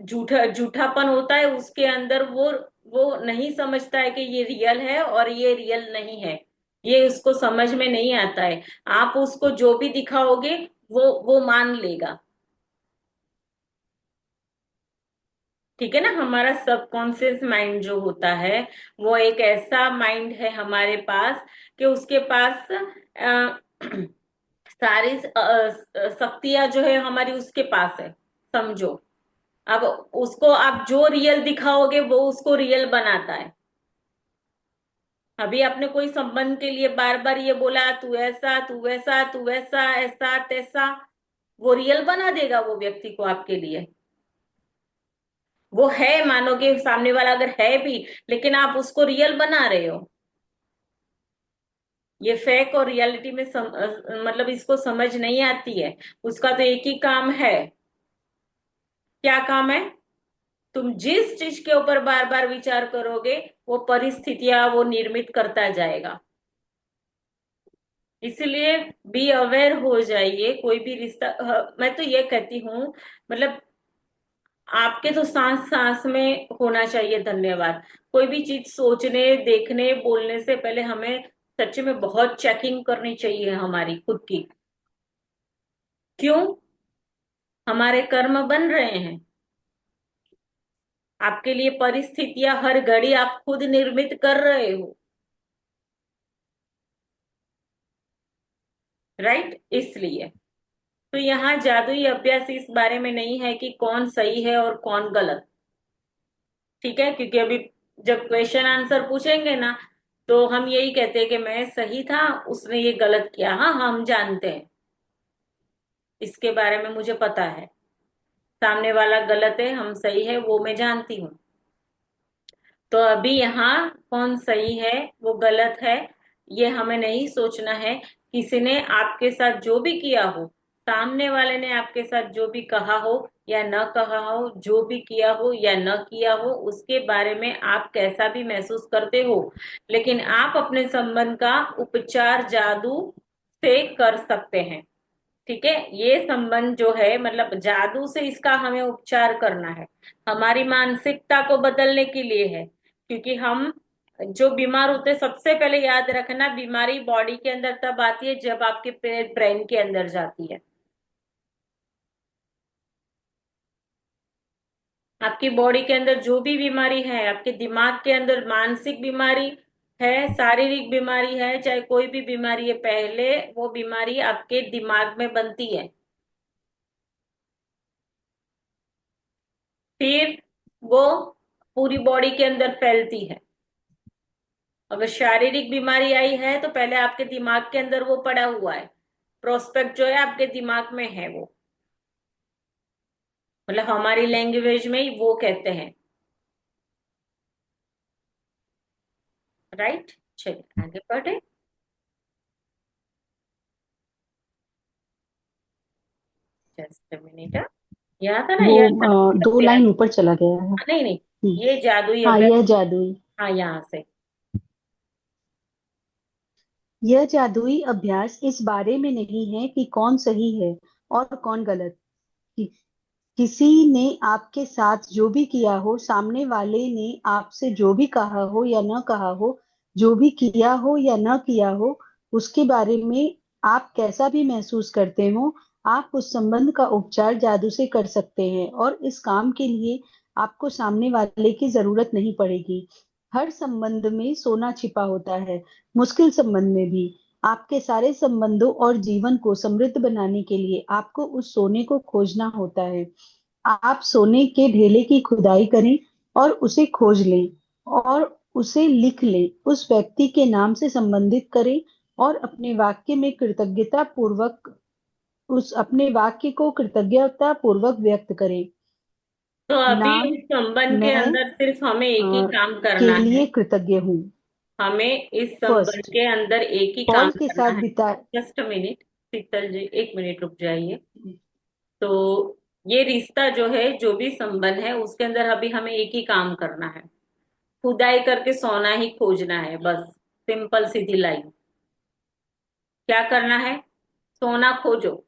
झूठापन होता है उसके अंदर, वो नहीं समझता है कि ये रियल है और ये रियल नहीं है। ये उसको समझ में नहीं आता है। आप उसको जो भी दिखाओगे वो मान लेगा। ठीक है ना। हमारा सबकॉन्शियस माइंड जो होता है वो एक ऐसा माइंड है हमारे पास कि उसके पास सारी शक्तियां जो है हमारी उसके पास है, समझो। अब उसको आप जो रियल दिखाओगे वो उसको रियल बनाता है। अभी आपने कोई संबंध के लिए बार बार ये बोला, तू ऐसा तू वैसा तू वैसा ऐसा तैसा, वो रियल बना देगा वो व्यक्ति को आपके लिए। वो है, मानोगे सामने वाला अगर है भी, लेकिन आप उसको रियल बना रहे हो। ये फेक और रियलिटी में मतलब इसको समझ नहीं आती है। उसका तो एक ही काम है। क्या काम है? तुम जिस चीज के ऊपर बार बार विचार करोगे वो परिस्थितियां वो निर्मित करता जाएगा। इसलिए बी अवेयर हो जाइए। कोई भी रिश्ता, मैं तो ये कहती हूँ, मतलब आपके तो सांस सांस में होना चाहिए धन्यवाद। कोई भी चीज सोचने, देखने, बोलने से पहले हमें सच में बहुत चेकिंग करनी चाहिए हमारी खुद की। क्यों? हमारे कर्म बन रहे हैं। आपके लिए परिस्थितियां हर घड़ी आप खुद निर्मित कर रहे हो। राइट। इसलिए तो यहाँ जादुई अभ्यास इस बारे में नहीं है कि कौन सही है और कौन गलत। ठीक है, क्योंकि अभी जब क्वेश्चन आंसर पूछेंगे ना, तो हम यही कहते हैं कि मैं सही था, उसने ये गलत किया। हाँ, हम जानते हैं, इसके बारे में मुझे पता है। सामने वाला गलत है, हम सही है, वो मैं जानती हूँ। तो अभी यहाँ कौन सही है वो गलत है, ये हमें नहीं सोचना है। किसी ने आपके साथ जो भी किया हो, सामने वाले ने आपके साथ जो भी कहा हो या न कहा हो, जो भी किया हो या न किया हो, उसके बारे में आप कैसा भी महसूस करते हो, लेकिन आप अपने संबंध का उपचार जादू से कर सकते हैं। ठीक है। ये संबंध जो है, मतलब जादू से इसका हमें उपचार करना है, हमारी मानसिकता को बदलने के लिए है। क्योंकि हम जो बीमार होते हैं, सबसे पहले याद रखना, बीमारी बॉडी के अंदर तब आती है जब आपके ब्रेन के अंदर जाती है। आपकी बॉडी के अंदर जो भी बीमारी है, आपके दिमाग के अंदर मानसिक बीमारी है, शारीरिक बीमारी है, चाहे कोई भी बीमारी है, पहले वो बीमारी आपके दिमाग में बनती है, फिर वो पूरी बॉडी के अंदर फैलती है। अगर शारीरिक बीमारी आई है तो पहले आपके दिमाग के अंदर वो पड़ा हुआ है, प्रोस्पेक्ट जो है आपके दिमाग में है वो, मतलब हमारी लैंग्वेज में ही वो कहते हैं। राइट। चलिए आगे बढ़े। Just minute. यहाँ था ना, वो यह 2 लाइन ऊपर चला गया है। नहीं नहीं, ये जादुई हाँ, अभ्यास। यह जादुई। हाँ, यहाँ से यह जादुई अभ्यास इस बारे में नहीं है कि कौन सही है और कौन गलत। कि, किसी ने आपके साथ जो भी किया हो, सामने वाले ने आपसे जो भी कहा हो या न कहा हो, जो भी किया हो या न किया हो, उसके बारे में आप कैसा भी महसूस करते हो, आप उस संबंध का उपचार जादू से कर सकते हैं, और इस काम के लिए आपको सामने वाले की जरूरत नहीं पड़ेगी। हर संबंध में सोना छिपा होता है, मुश्किल संबंध में भी। आपके सारे संबंधों और जीवन को समृद्ध बनाने के लिए आपको उस सोने को खोजना होता है। आप सोने के ढेले की खुदाई करें और उसे खोज लें, और उसे लिख लें, उस व्यक्ति के नाम से संबंधित करें, और अपने वाक्य में कृतज्ञता पूर्वक उस अपने वाक्य को कृतज्ञता पूर्वक व्यक्त करें। तो अभी नाम, इस संबंध के मैं अंदर सिर्फ हमें एक ही काम के करना है। लिए कृतज्ञ हूँ। हमें इस संबंध फर्स्ट, के अंदर एक ही काम पॉल के करना साथ है। बिता जस्ट अ मिनट, शीतल जी, एक मिनट रुक जाइए। तो ये रिश्ता जो है, जो भी संबंध है, उसके अंदर अभी हमें एक ही काम करना है। खुदाई करके सोना ही खोजना है, बस। सिंपल सीधी लाइन। क्या करना है? सोना खोजो।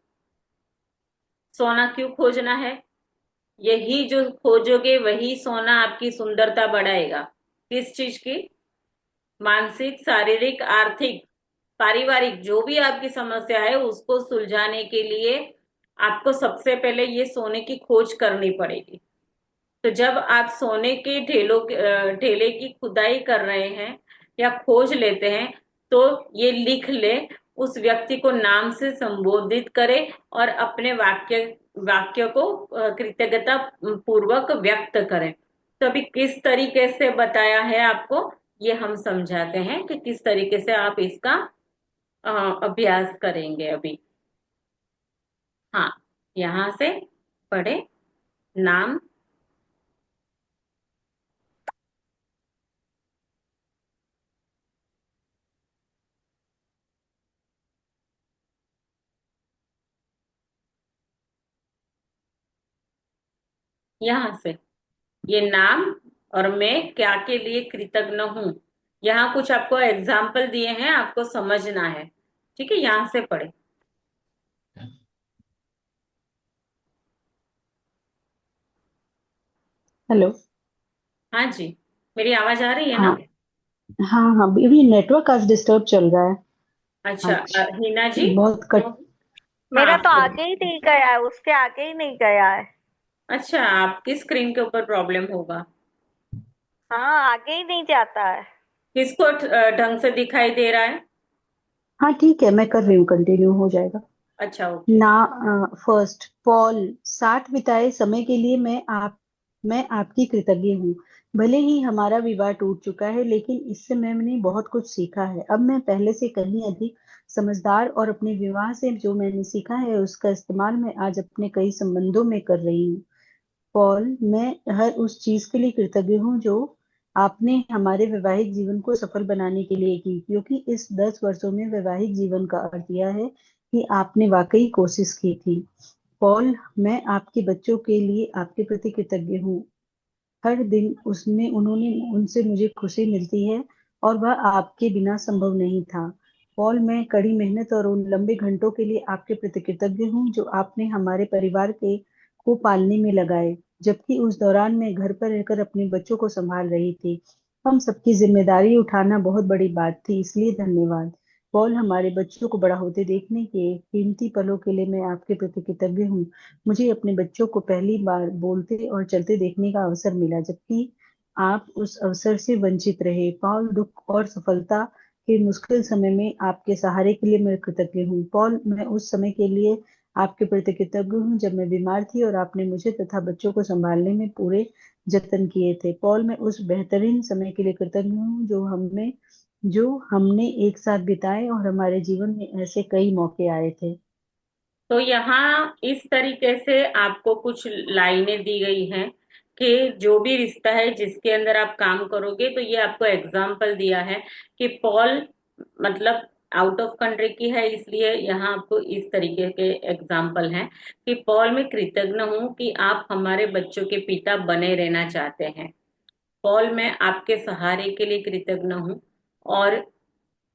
सोना क्यों खोजना है? यही जो खोजोगे वही सोना आपकी सुंदरता बढ़ाएगा। किस चीज की? मानसिक, शारीरिक, आर्थिक, पारिवारिक, जो भी आपकी समस्या है उसको सुलझाने के लिए आपको सबसे पहले ये सोने की खोज करनी पड़ेगी। तो जब आप सोने के ढेले की खुदाई कर रहे हैं या खोज लेते हैं, तो ये लिख ले, उस व्यक्ति को नाम से संबोधित करें और अपने वाक्य वाक्य को कृतज्ञता पूर्वक व्यक्त करें। तो अभी किस तरीके से बताया है आपको, ये हम समझाते हैं कि किस तरीके से आप इसका अ, अभ्यास करेंगे अभी। हाँ, यहाँ से पढ़े। नाम, यहाँ से ये नाम, और मैं क्या के लिए कृतज्ञ हूं। यहाँ कुछ आपको एग्जाम्पल दिए हैं, आपको समझना है। ठीक है, यहाँ से पढ़े। हेलो। हाँ जी, मेरी आवाज आ रही है हाँ ना? हाँ हाँ, अभी नेटवर्क आज डिस्टर्ब चल रहा है अच्छा, आज, हिना जी। बहुत तो कट। मेरा हाँ, तो आगे ही नहीं गया है, उसके आगे ही नहीं गया है। अच्छा, आपकी स्क्रीन के ऊपर प्रॉब्लम होगा। हाँ, आगे ही नहीं जाता है। किसको ढंग से दिखाई दे रहा है? हाँ ठीक है, मैं कर रही हूँ, कंटिन्यू हो जाएगा। अच्छा, ओके। ना, फर्स्ट, पॉल, साथ बिताए समय के लिए मैं आपकी कृतज्ञ हूँ। भले ही हमारा विवाह टूट चुका है, लेकिन इससे मैंने बहुत कुछ सीखा है। अब मैं पहले से कहीं अधिक समझदार, और अपने विवाह से जो मैंने सीखा है उसका इस्तेमाल मैं आज अपने कई संबंधों में कर रही हूँ। पॉल, मैं हर उस चीज के लिए कृतज्ञ हूँ जो आपने हमारे वैवाहिक जीवन को सफल बनाने के लिए की, क्योंकि इस 10 वर्षों में वैवाहिक जीवन का अर्थ यह है कि आपने वाकई कोशिश की थी। पॉल, मैं आपके बच्चों के लिए आपके प्रति कृतज्ञ हूँ। हर दिन उसमें उन्होंने उनसे मुझे खुशी मिलती है, और वह आपके बिना संभव नहीं था। पॉल, मैं कड़ी मेहनत और उन लंबे घंटों के लिए आपके प्रति कृतज्ञ हूँ जो आपने हमारे परिवार के को पालने में लगाए, जबकि उस दौरान मैं घर पर रहकर अपने बच्चों को संभाल रही थी। हम सबकी जिम्मेदारी उठाना बहुत बड़ी बात थी, इसलिए धन्यवाद। पॉल, हमारे बच्चों को बड़ा होते देखने के कीमती पलों के लिए मैं आपके प्रति कृतज्ञ हूँ। मुझे अपने बच्चों को पहली बार बोलते और चलते देखने का अवसर मिला, जबकि आप उस अवसर से वंचित रहे। पॉल, दुख और सफलता के मुश्किल समय में आपके सहारे के लिए मैं कृतज्ञ हूँ। पॉल, मैं उस समय के लिए आपके प्रति कृतज्ञ हूँ जब मैं बीमार थी और आपने मुझे तथा बच्चों को संभालने में पूरे जतन किए थे। पॉल, मैं उस बेहतरीन समय के लिए कृतज्ञ हूँ जो हमने एक साथ बिताए, और हमारे जीवन में ऐसे कई मौके आए थे। तो यहाँ इस तरीके से आपको कुछ लाइनें दी गई हैं कि जो भी रिश्ता है जिसके अंदर आप काम करोगे, तो ये आपको एग्जाम्पल दिया है कि पॉल मतलब आउट ऑफ कंट्री की है, इसलिए यहाँ आपको इस तरीके के एग्जाम्पल हैं कि पॉल, मैं कृतज्ञ हूँ कि आप हमारे बच्चों के पिता बने रहना चाहते हैं। पॉल, मैं आपके सहारे के लिए कृतज्ञ हूँ। और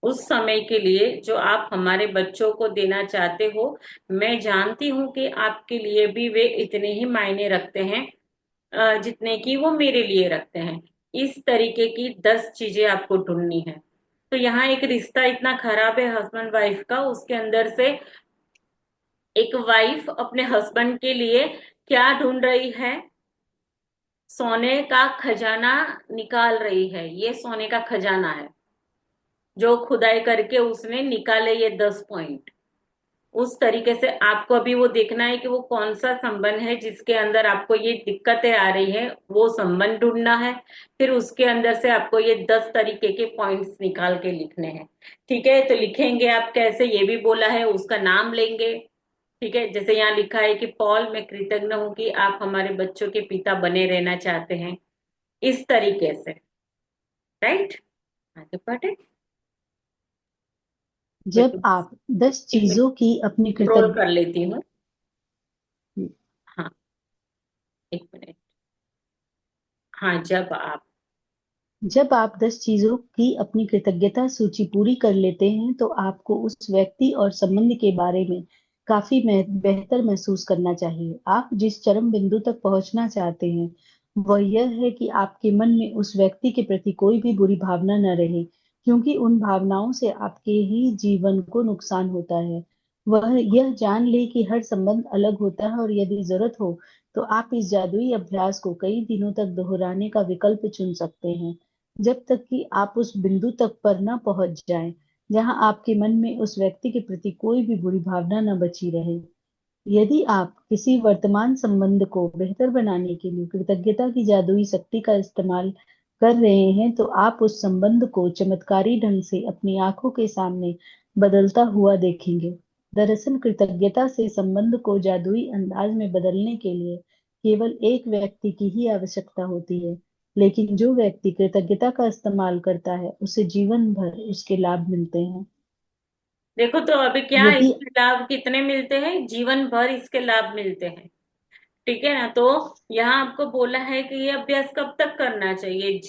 उस समय के लिए जो आप हमारे बच्चों को देना चाहते हो। मैं जानती हूँ कि आपके लिए भी वे इतने ही मायने रखते हैं जितने कि वो मेरे लिए रखते हैं। इस तरीके की 10 चीजें आपको ढूंढनी है। तो यहाँ एक रिश्ता इतना खराब है हस्बैंड वाइफ का, उसके अंदर से एक वाइफ अपने हस्बैंड के लिए क्या ढूंढ रही है? सोने का खजाना निकाल रही है। ये सोने का खजाना है जो खुदाई करके उसने निकाले ये 10 पॉइंट। उस तरीके से आपको अभी वो देखना है कि वो कौन सा संबंध है जिसके अंदर आपको ये दिक्कतें आ रही है, वो संबंध ढूंढना है। फिर उसके अंदर से आपको ये 10 तरीके के पॉइंट्स निकाल के लिखने हैं। ठीक है, तो लिखेंगे आप कैसे ये भी बोला है, उसका नाम लेंगे। ठीक है, जैसे यहाँ लिखा है कि पॉल, मैं कृतज्ञ हूँ कि आप हमारे बच्चों के पिता बने रहना चाहते हैं, इस तरीके से। राइट, आगे बढ़े। जब आप 10 एक मिनट, चीजों की अपनी स्क्रॉल कृतज्ञ कर लेती हूँ। हाँ, एक मिनट। हाँ, जब आप 10 चीजों की अपनी कृतज्ञता सूची पूरी कर लेते हैं तो आपको उस व्यक्ति और संबंध के बारे में काफी बेहतर महसूस करना चाहिए। आप जिस चरम बिंदु तक पहुंचना चाहते हैं वह यह है कि आपके मन में उस व्यक्ति के प्रति कोई भी बुरी भावना न रहे, क्योंकि उन भावनाओं से आपके ही जीवन को नुकसान होता है। वह यह जान ले कि हर संबंध अलग होता है और यदि जरूरत हो तो आप इस जादुई अभ्यास को कई दिनों तक दोहराने का विकल्प चुन सकते हैं, जब तक कि आप उस बिंदु तक पर न पहुंच जाएं जहां आपके मन में उस व्यक्ति के प्रति कोई भी बुरी भावना न बची रहे। यदि आप किसी वर्तमान संबंध को बेहतर बनाने के लिए कृतज्ञता की जादुई शक्ति का इस्तेमाल कर रहे हैं तो आप उस संबंध को चमत्कारी ढंग से अपनी आंखों के सामने बदलता हुआ देखेंगे। दरअसल कृतज्ञता से संबंध को जादुई अंदाज में बदलने के लिए केवल एक व्यक्ति की ही आवश्यकता होती है, लेकिन जो व्यक्ति कृतज्ञता का इस्तेमाल करता है उसे जीवन भर उसके लाभ मिलते हैं। देखो तो अभी क्या यदि इसके लाभ कितने मिलते हैं? जीवन भर इसके लाभ मिलते हैं। ठीक है ना? तो यहाँ आपको बोला है कि ये अभ्यास कब तक करना चाहिए?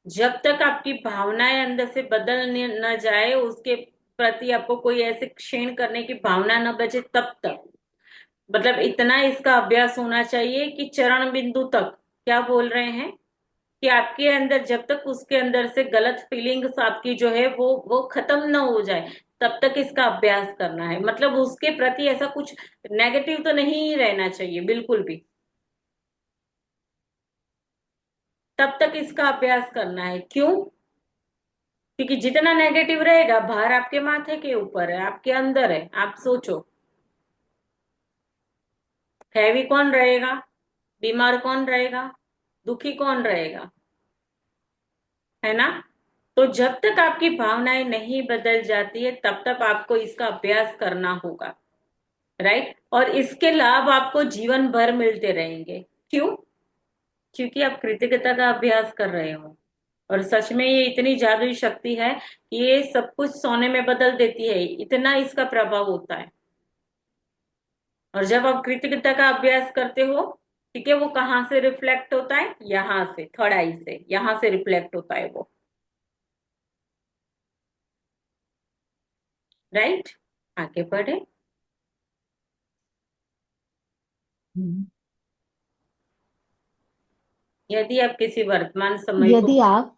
जब तक आपकी भावनाएं अंदर से बदल न जाए, उसके प्रति आपको कोई ऐसे क्षण करने की भावना न बचे, तब तक। मतलब इतना इसका अभ्यास होना चाहिए कि चरण बिंदु तक, क्या बोल रहे हैं, कि आपके अंदर जब तक उसके अंदर से गलत फीलिंग्स आपकी जो है वो खत्म ना हो जाए, तब तक इसका अभ्यास करना है। मतलब उसके प्रति ऐसा कुछ नेगेटिव तो नहीं रहना चाहिए बिल्कुल भी। तब तक इसका अभ्यास करना है। क्यों? क्योंकि जितना नेगेटिव रहेगा, भार आपके माथे के ऊपर है, आपके अंदर है। आप सोचो, हैवी कौन रहेगा? बीमार कौन रहेगा? दुखी कौन रहेगा? है ना? तो जब तक आपकी भावनाएं नहीं बदल जाती है तब तक आपको इसका अभ्यास करना होगा। राइट, और इसके लाभ आपको जीवन भर मिलते रहेंगे। क्यों? क्योंकि आप कृतज्ञता का अभ्यास कर रहे हो। और सच में ये इतनी जादुई शक्ति है कि ये सब कुछ सोने में बदल देती है, इतना इसका प्रभाव होता है। और जब आप कृतज्ञता का अभ्यास करते हो, ठीक है, वो कहाँ से रिफ्लेक्ट होता है? यहाँ से, थर्ड आई से, यहाँ से रिफ्लेक्ट होता है वो। राइट, आगे बढ़े। यदि आप किसी वर्तमान समय को यदि आप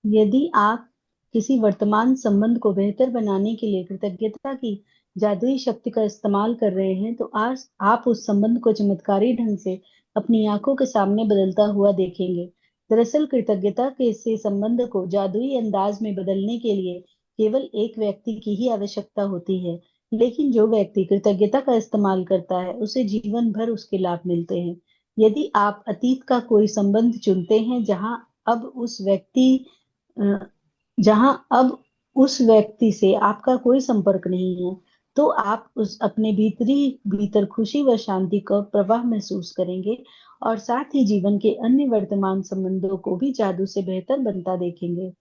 यदि आप किसी वर्तमान संबंध को बेहतर बनाने के लिए कृतज्ञता की जादुई शक्ति का इस्तेमाल कर रहे हैं तो आज आप उस संबंध को चमत्कारी ढंग से अपनी आंखों के सामने बदलता हुआ देखेंगे। दरअसल कृतज्ञता के से संबंध को जादुई अंदाज में बदलने के लिए केवल एक व्यक्ति की ही आवश्यकता होती है, लेकिन जो व्यक्ति कृतज्ञता का इस्तेमाल करता है उसे जीवन भर उसके लाभ मिलते हैं। यदि आप अतीत का कोई संबंध चुनते हैं अ, जहां अब उस व्यक्ति से आपका कोई संपर्क नहीं है, तो आप उस अपने भीतर खुशी व शांति का प्रवाह महसूस करेंगे और साथ ही जीवन के अन्य वर्तमान संबंधों को भी जादू से बेहतर बनता देखेंगे।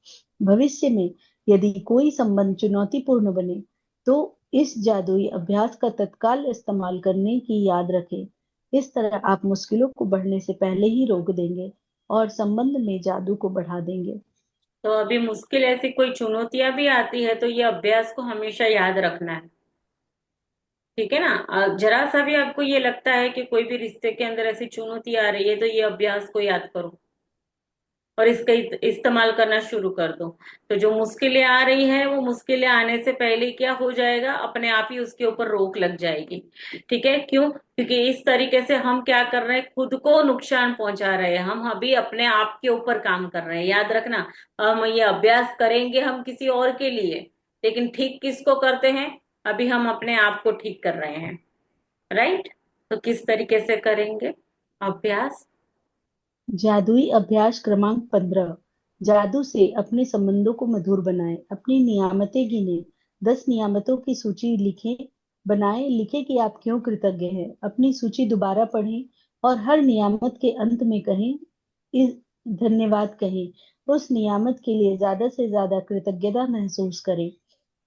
भविष्य में यदि कोई संबंध चुनौतीपूर्ण बने, तो इस जादुई अभ्यास का तत्काल इस्तेमाल करने की याद रखें। इस तरह आप मुश्किलों को बढ़ने से पहले ही रोक देंगे और संबंध में जादू को बढ़ा देंगे। तो अभी मुश्किल ऐसी कोई चुनौतियां भी आती है तो ये अभ्यास को हमेशा याद रखना है। ठीक है ना। जरा सा भी आपको ये लगता है कि कोई भी रिश्ते के अंदर ऐसी चुनौती आ रही है तो ये अभ्यास को याद करो और इसका इस्तेमाल करना शुरू कर दो। तो जो मुश्किलें आ रही हैं वो मुश्किलें आने से पहले ही क्या हो जाएगा, अपने आप ही उसके ऊपर रोक लग जाएगी। ठीक है, क्यों? क्योंकि इस तरीके से हम क्या कर रहे हैं, खुद को नुकसान पहुंचा रहे हैं। हम अभी अपने आप के ऊपर काम कर रहे हैं, याद रखना। हम ये अभ्यास करेंगे हम किसी और के लिए, लेकिन ठीक किसको करते हैं? अभी हम अपने आप को ठीक कर रहे हैं। राइट। तो किस तरीके से करेंगे अभ्यास? जादुई अभ्यास क्रमांक 15। जादू से अपने संबंधों को मधुर बनाएं। अपनी नियामतें गिने। 10 नियामतों की सूची लिखें। बनाएं, लिखें कि आप क्यों कृतज्ञ हैं। अपनी सूची दोबारा पढ़ें और हर नियामत के अंत में कहें, इस धन्यवाद कहें। उस नियामत के लिए ज्यादा से ज्यादा कृतज्ञता महसूस करें।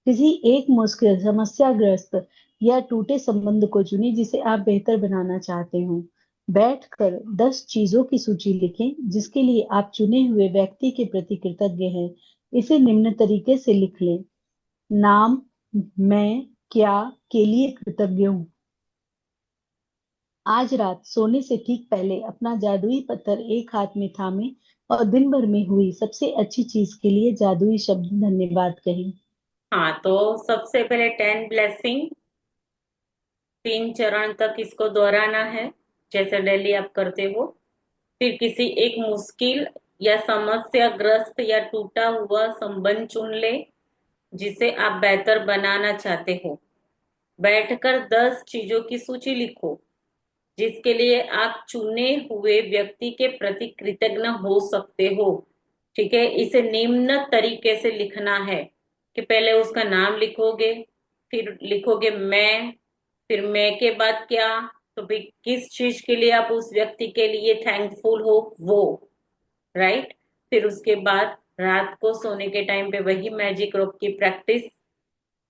किसी एक मुश्किल, समस्याग्रस्त या टूटे संबंध को चुनें जिसे आप बेहतर बनाना चाहते हो। बैठकर 10 चीजों की सूची लिखें जिसके लिए आप चुने हुए व्यक्ति के प्रति कृतज्ञ हैं। इसे निम्न तरीके से लिख लें। नाम, मैं क्या के लिए कृतज्ञ हूँ। आज रात सोने से ठीक पहले अपना जादुई पत्थर एक हाथ में थामें और दिन भर में हुई सबसे अच्छी चीज के लिए जादुई शब्द धन्यवाद कहें। हाँ, तो सबसे पहले 10 ब्लेसिंग, 3 चरण तक इसको दोहराना है जैसे डेली आप करते हो। फिर किसी एक मुश्किल या समस्याग्रस्त या टूटा हुआ संबंध चुन ले जिसे आप बेहतर बनाना चाहते हो। बैठकर 10 चीजों की सूची लिखो जिसके लिए आप चुने हुए व्यक्ति के प्रति कृतज्ञ हो सकते हो। ठीक है, इसे निम्न तरीके से लिखना है कि पहले उसका नाम लिखोगे, फिर लिखोगे मैं, फिर मैं के बाद क्या, तो फिर किस चीज के लिए आप उस व्यक्ति के लिए थैंकफुल हो वो। राइट। फिर उसके बाद रात को सोने के टाइम पे वही मैजिक रोप की प्रैक्टिस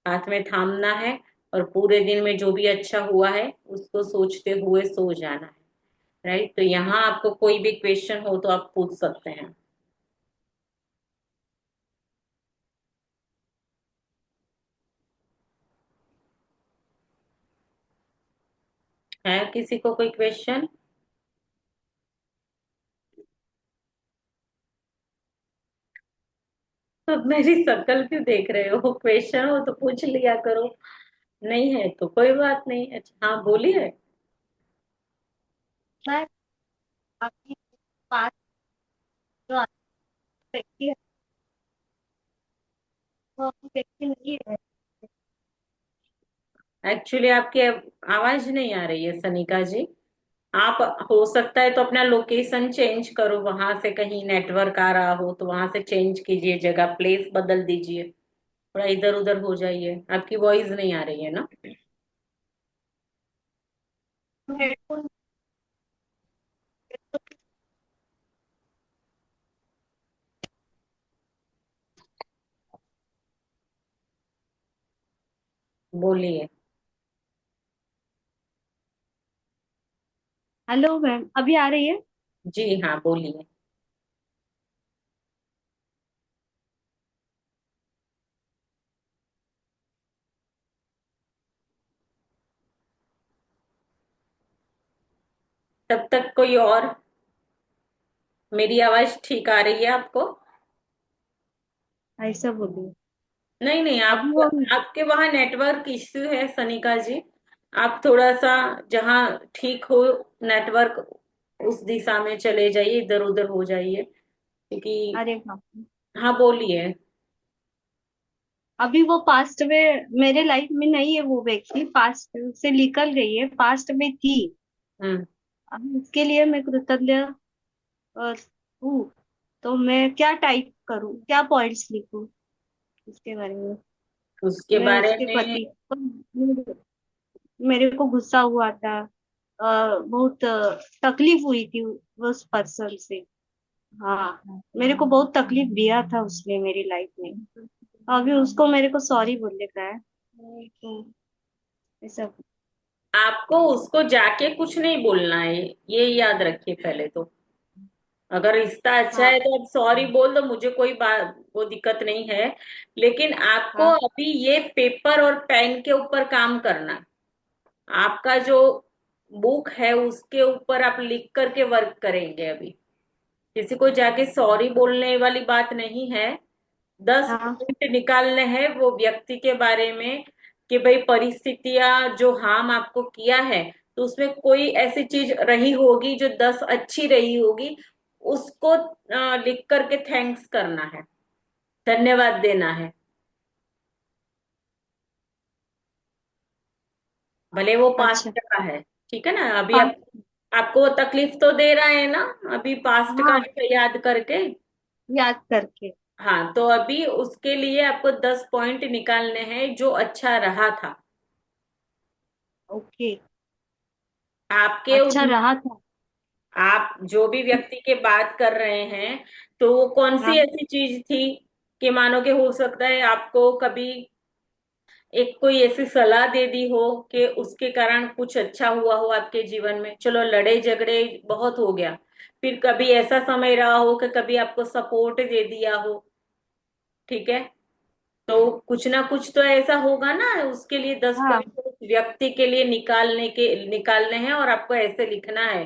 हाथ में थामना है और पूरे दिन में जो भी अच्छा हुआ है उसको सोचते हुए सो जाना है। राइट। तो यहाँ आपको कोई भी क्वेश्चन हो तो आप पूछ सकते हैं। है किसी को कोई क्वेश्चन? तो मेरी शक्ल क्यों देख रहे हो? क्वेश्चन हो तो पूछ लिया करो। नहीं है तो कोई बात नहीं। अच्छा, हाँ बोलिए। मैं आपके पास जो व्यक्ति है वो व्यक्ति नहीं है। एक्चुअली आपकी आवाज नहीं आ रही है सनिका जी। आप हो सकता है तो अपना लोकेशन चेंज करो, वहां से कहीं नेटवर्क आ रहा हो तो वहां से चेंज कीजिए, जगह प्लेस बदल दीजिए, थोड़ा इधर उधर हो जाइए। आपकी वॉइस नहीं आ रही है ना। हेडफोन बोलिए। हेलो मैम, अभी आ रही है? जी हाँ, बोलिए। तब तक कोई और, मेरी आवाज ठीक आ रही है आपको? ऐसा बोलिए। नहीं नहीं, अभी आप वो आपके वहां नेटवर्क इश्यू है सनिका जी। आप थोड़ा सा जहाँ ठीक हो नेटवर्क उस दिशा में चले जाइए, इधर उधर हो जाइए क्योंकि। अरे हाँ, हाँ बोलिए। अभी वो पास्ट में मेरे लाइफ में नहीं है। वो व्यक्ति पास्ट से निकल गई है, पास्ट में थी। हम्म। अब उसके लिए मैं कृतज्ञ हूँ। तो मैं क्या टाइप करूँ, क्या पॉइंट्स लिखूँ उसके बारे में? उसके मैं बारे उसके में। पति मेरे को गुस्सा हुआ था। बहुत तकलीफ हुई थी उस पर्सन से। हाँ, मेरे को बहुत तकलीफ दिया था उसने मेरी लाइफ में। अभी उसको मेरे को सॉरी बोलने का है। तो ऐसा। आपको उसको जाके कुछ नहीं बोलना है, ये याद रखिए पहले तो। अगर रिश्ता अच्छा हाँ है तो आप सॉरी बोल दो, मुझे कोई बात वो दिक्कत नहीं है। लेकिन आपको हाँ अभी ये पेपर और पेन के ऊपर काम करना, आपका जो बुक है उसके ऊपर आप लिख करके वर्क करेंगे अभी। किसी को जाके सॉरी बोलने वाली बात नहीं है। 10 हाँ पॉइंट निकालने हैं वो व्यक्ति के बारे में, कि भाई परिस्थितियां जो हार्म आपको किया है, तो उसमें कोई ऐसी चीज रही होगी जो 10 अच्छी रही होगी, उसको लिख करके थैंक्स करना है, धन्यवाद देना है। भले वो अच्छा। पास्ट का है, ठीक है ना। अभी हाँ आपको वो तकलीफ तो दे रहा है ना, अभी पास्ट का हाँ याद करके। याद करके। हाँ, तो अभी उसके लिए आपको 10 पॉइंट निकालने हैं जो अच्छा रहा था ओके। आपके अच्छा रहा था। आप जो भी व्यक्ति के बात कर रहे हैं, तो वो कौन सी हाँ ऐसी चीज थी कि मानो कि हो सकता है आपको कभी एक कोई ऐसी सलाह दे दी हो कि उसके कारण कुछ अच्छा हुआ हो आपके जीवन में। चलो लड़े झगड़े बहुत हो गया, फिर कभी ऐसा समय रहा हो कि कभी आपको सपोर्ट दे दिया हो, ठीक है। तो कुछ ना कुछ तो ऐसा होगा ना, उसके लिए दस हाँ पॉइंट उस व्यक्ति के लिए निकालने हैं, और आपको ऐसे लिखना है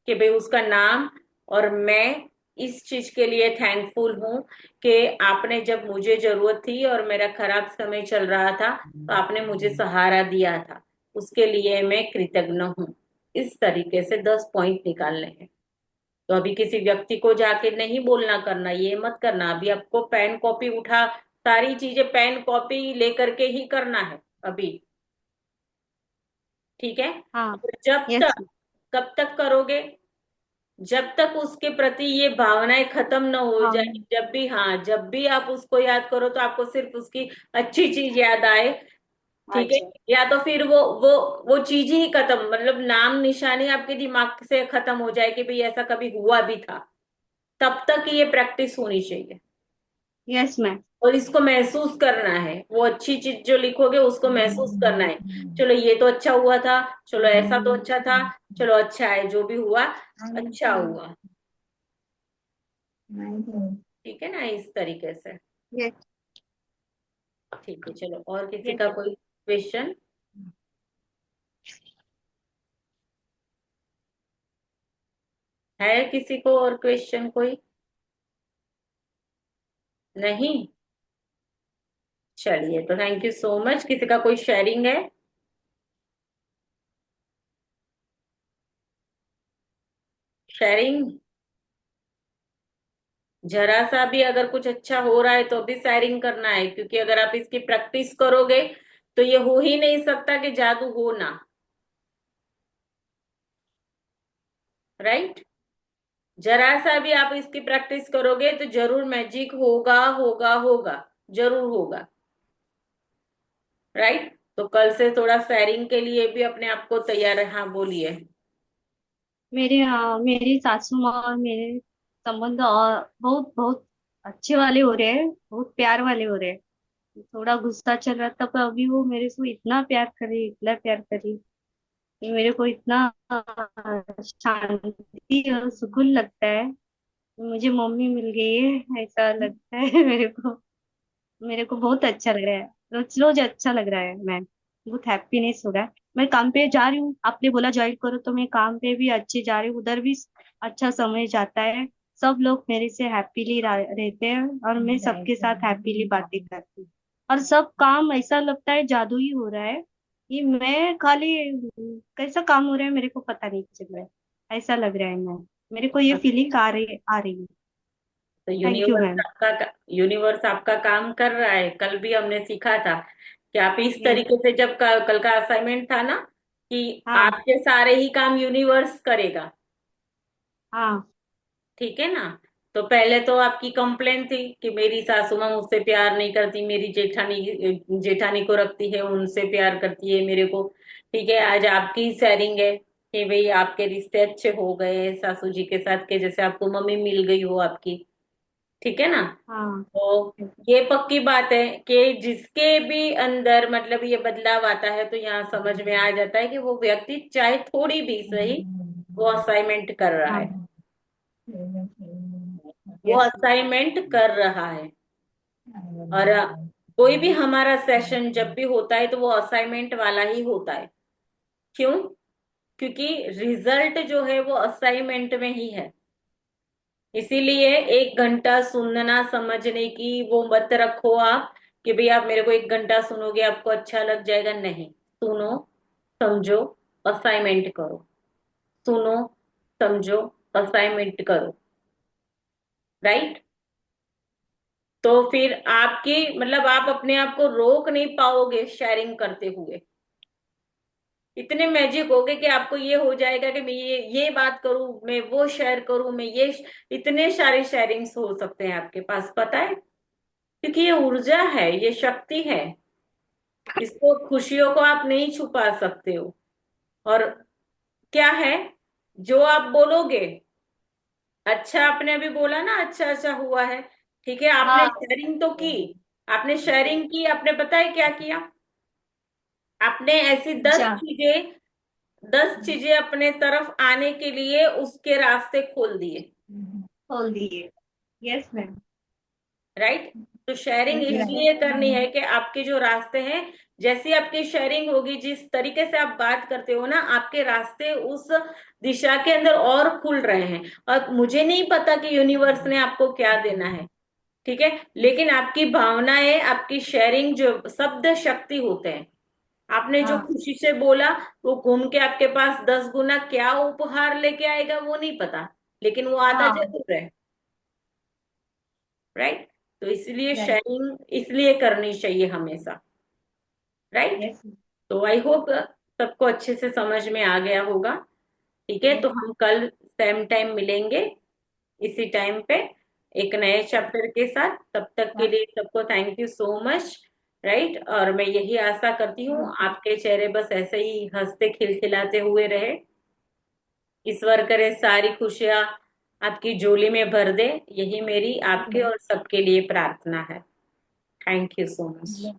कि भाई उसका नाम, और मैं इस चीज के लिए थैंकफुल हूँ कि आपने जब मुझे जरूरत थी और मेरा खराब समय चल रहा था, तो आपने मुझे सहारा दिया था, उसके लिए मैं कृतज्ञ हूँ। इस तरीके से 10 पॉइंट निकालने हैं। तो अभी किसी व्यक्ति को जाके नहीं बोलना करना, ये मत करना। अभी आपको पेन कॉपी उठा, सारी चीजें पेन कॉपी लेकर के ही करना है अभी, ठीक है। हाँ। और जब यस। तक, कब तक करोगे, जब तक उसके प्रति ये भावनाएं खत्म न हो हाँ जाए। जब भी, हाँ, जब भी आप उसको याद करो तो आपको सिर्फ उसकी अच्छी चीज याद आए, ठीक है। अच्छा। या तो फिर वो चीज ही खत्म, मतलब नाम निशानी आपके दिमाग से खत्म हो जाए कि भाई ऐसा कभी हुआ भी था। तब तक ये प्रैक्टिस होनी चाहिए, यस मैम। और इसको महसूस करना है। वो अच्छी चीज जो लिखोगे उसको महसूस करना है। चलो ये तो अच्छा हुआ था, चलो ऐसा तो अच्छा था, चलो अच्छा है जो भी हुआ, अच्छा हुआ, ठीक है ना, इस तरीके से। यस। ठीक है, चलो और किसी यस। का कोई क्वेश्चन है, किसी को और क्वेश्चन कोई? नहीं? चलिए, तो थैंक यू सो मच। किसी का कोई शेयरिंग है? शेयरिंग, जरा सा भी अगर कुछ अच्छा हो रहा है तो भी शेयरिंग करना है, क्योंकि अगर आप इसकी प्रैक्टिस करोगे तो ये हो ही नहीं सकता कि जादू हो ना, राइट। जरा सा भी आप इसकी प्रैक्टिस करोगे तो जरूर मैजिक होगा होगा होगा, जरूर होगा, राइट। तो कल से थोड़ा शेयरिंग के लिए भी अपने आप को तैयार, हाँ बोलिए। मेरी सासू माँ और मेरे संबंध और बहुत बहुत अच्छे वाले हो रहे हैं, बहुत प्यार वाले हो रहे हैं। थोड़ा गुस्सा चल रहा था पर अभी वो मेरे को इतना प्यार करे, इतना प्यार करे कि मेरे को इतना शांति और सुकून लगता है। मुझे मम्मी मिल गई है ऐसा लगता है मेरे को बहुत अच्छा लग रहा है। रोज रोज अच्छा लग रहा है मैम। बहुत हैप्पीनेस हो रहा है। मैं काम पे जा रही हूँ, आपने बोला ज्वाइन करो तो मैं काम पे भी अच्छे जा रही हूँ, उधर भी अच्छा समय जाता है। सब लोग मेरे से हैप्पीली रहते हैं और मैं सबके साथ हैप्पीली बातें करती हूँ। और सब काम ऐसा लगता है जादू ही हो रहा है कि मैं खाली कैसा काम हो रहा है मेरे को पता नहीं चल रहा है। ऐसा लग रहा है मैम, मेरे को ये फीलिंग आ रही है। तो थैंक यू मैम। यूनिवर्स आपका काम कर रहा है। कल भी हमने सीखा था कि आप इस यस। तरीके से, जब कल का असाइनमेंट था ना, कि हाँ आपके सारे ही काम यूनिवर्स करेगा, हाँ ठीक है ना। तो पहले तो आपकी कंप्लेन थी कि मेरी सासू माँ मुझसे प्यार नहीं करती, मेरी जेठानी जेठानी को रखती है, उनसे प्यार करती है मेरे को, ठीक है। आज आपकी शेयरिंग है कि भाई आपके रिश्ते अच्छे हो गए सासू जी के साथ, के जैसे आपको मम्मी मिल गई हो आपकी, ठीक है ना। हाँ। तो ये पक्की बात है कि जिसके भी अंदर मतलब ये बदलाव आता है, तो यहाँ समझ में आ जाता है कि वो व्यक्ति चाहे थोड़ी भी सही वो असाइनमेंट कर रहा है, हाँ वो Yes. असाइनमेंट कर रहा है। और कोई भी हमारा सेशन जब भी होता है तो वो असाइनमेंट वाला ही होता है। क्यों? क्योंकि रिजल्ट जो है वो असाइनमेंट में ही है। इसीलिए 1 घंटा सुनना समझने की वो मत रखो आप कि भाई आप मेरे को 1 घंटा सुनोगे आपको अच्छा लग जाएगा। नहीं, सुनो, समझो, असाइनमेंट करो। सुनो, समझो, असाइनमेंट करो। राइट? तो फिर आपकी मतलब आप अपने आप को रोक नहीं पाओगे शेयरिंग करते हुए। इतने मैजिक हो गए कि आपको ये हो जाएगा कि मैं ये बात करूं, मैं वो शेयर करूं, मैं ये इतने सारे शेयरिंग्स हो सकते हैं आपके पास, पता है? क्योंकि ये ऊर्जा है, ये शक्ति है। इसको, खुशियों को आप नहीं छुपा सकते हो। और क्या है जो आप बोलोगे, अच्छा आपने अभी बोला ना, अच्छा अच्छा हुआ है, ठीक है, आपने हाँ। शेयरिंग तो की। आपने शेयरिंग की, आपने पता है क्या किया? आपने ऐसी दस अच्छा। चीजें 10 चीजें अपने तरफ आने के लिए उसके रास्ते खोल दिए। खोल दिए। Yes ma'am. राइट? तो शेयरिंग यस इसलिए करनी है कि आपके जो रास्ते हैं, जैसी आपकी शेयरिंग होगी, जिस तरीके से आप बात करते हो ना, आपके रास्ते उस दिशा के अंदर और खुल रहे हैं। और मुझे नहीं पता कि यूनिवर्स ने आपको क्या देना है, ठीक है, लेकिन आपकी भावनाएं, आपकी शेयरिंग, जो शब्द शक्ति होते हैं। आपने जो हाँ। खुशी से बोला, वो घूम के आपके पास 10 गुना क्या उपहार लेके आएगा वो नहीं पता, लेकिन वो आता हाँ। जरूर है। राइट? तो इसलिए राइट। शेयरिंग इसलिए करनी चाहिए हमेशा। राइट? यस। तो आई होप सबको अच्छे से समझ में आ गया होगा। ठीक है, तो यस। हम कल सेम टाइम मिलेंगे, इसी टाइम पे, एक नए चैप्टर के साथ। तब तक के लिए सबको thank you so much. Right? और मैं यही आशा करती हूँ आपके चेहरे बस ऐसे ही हंसते खिलखिलाते हुए रहे। ईश्वर करे सारी खुशियां आपकी झोली में भर दे, यही मेरी आपके और सबके लिए प्रार्थना है। Thank you so much. Yes.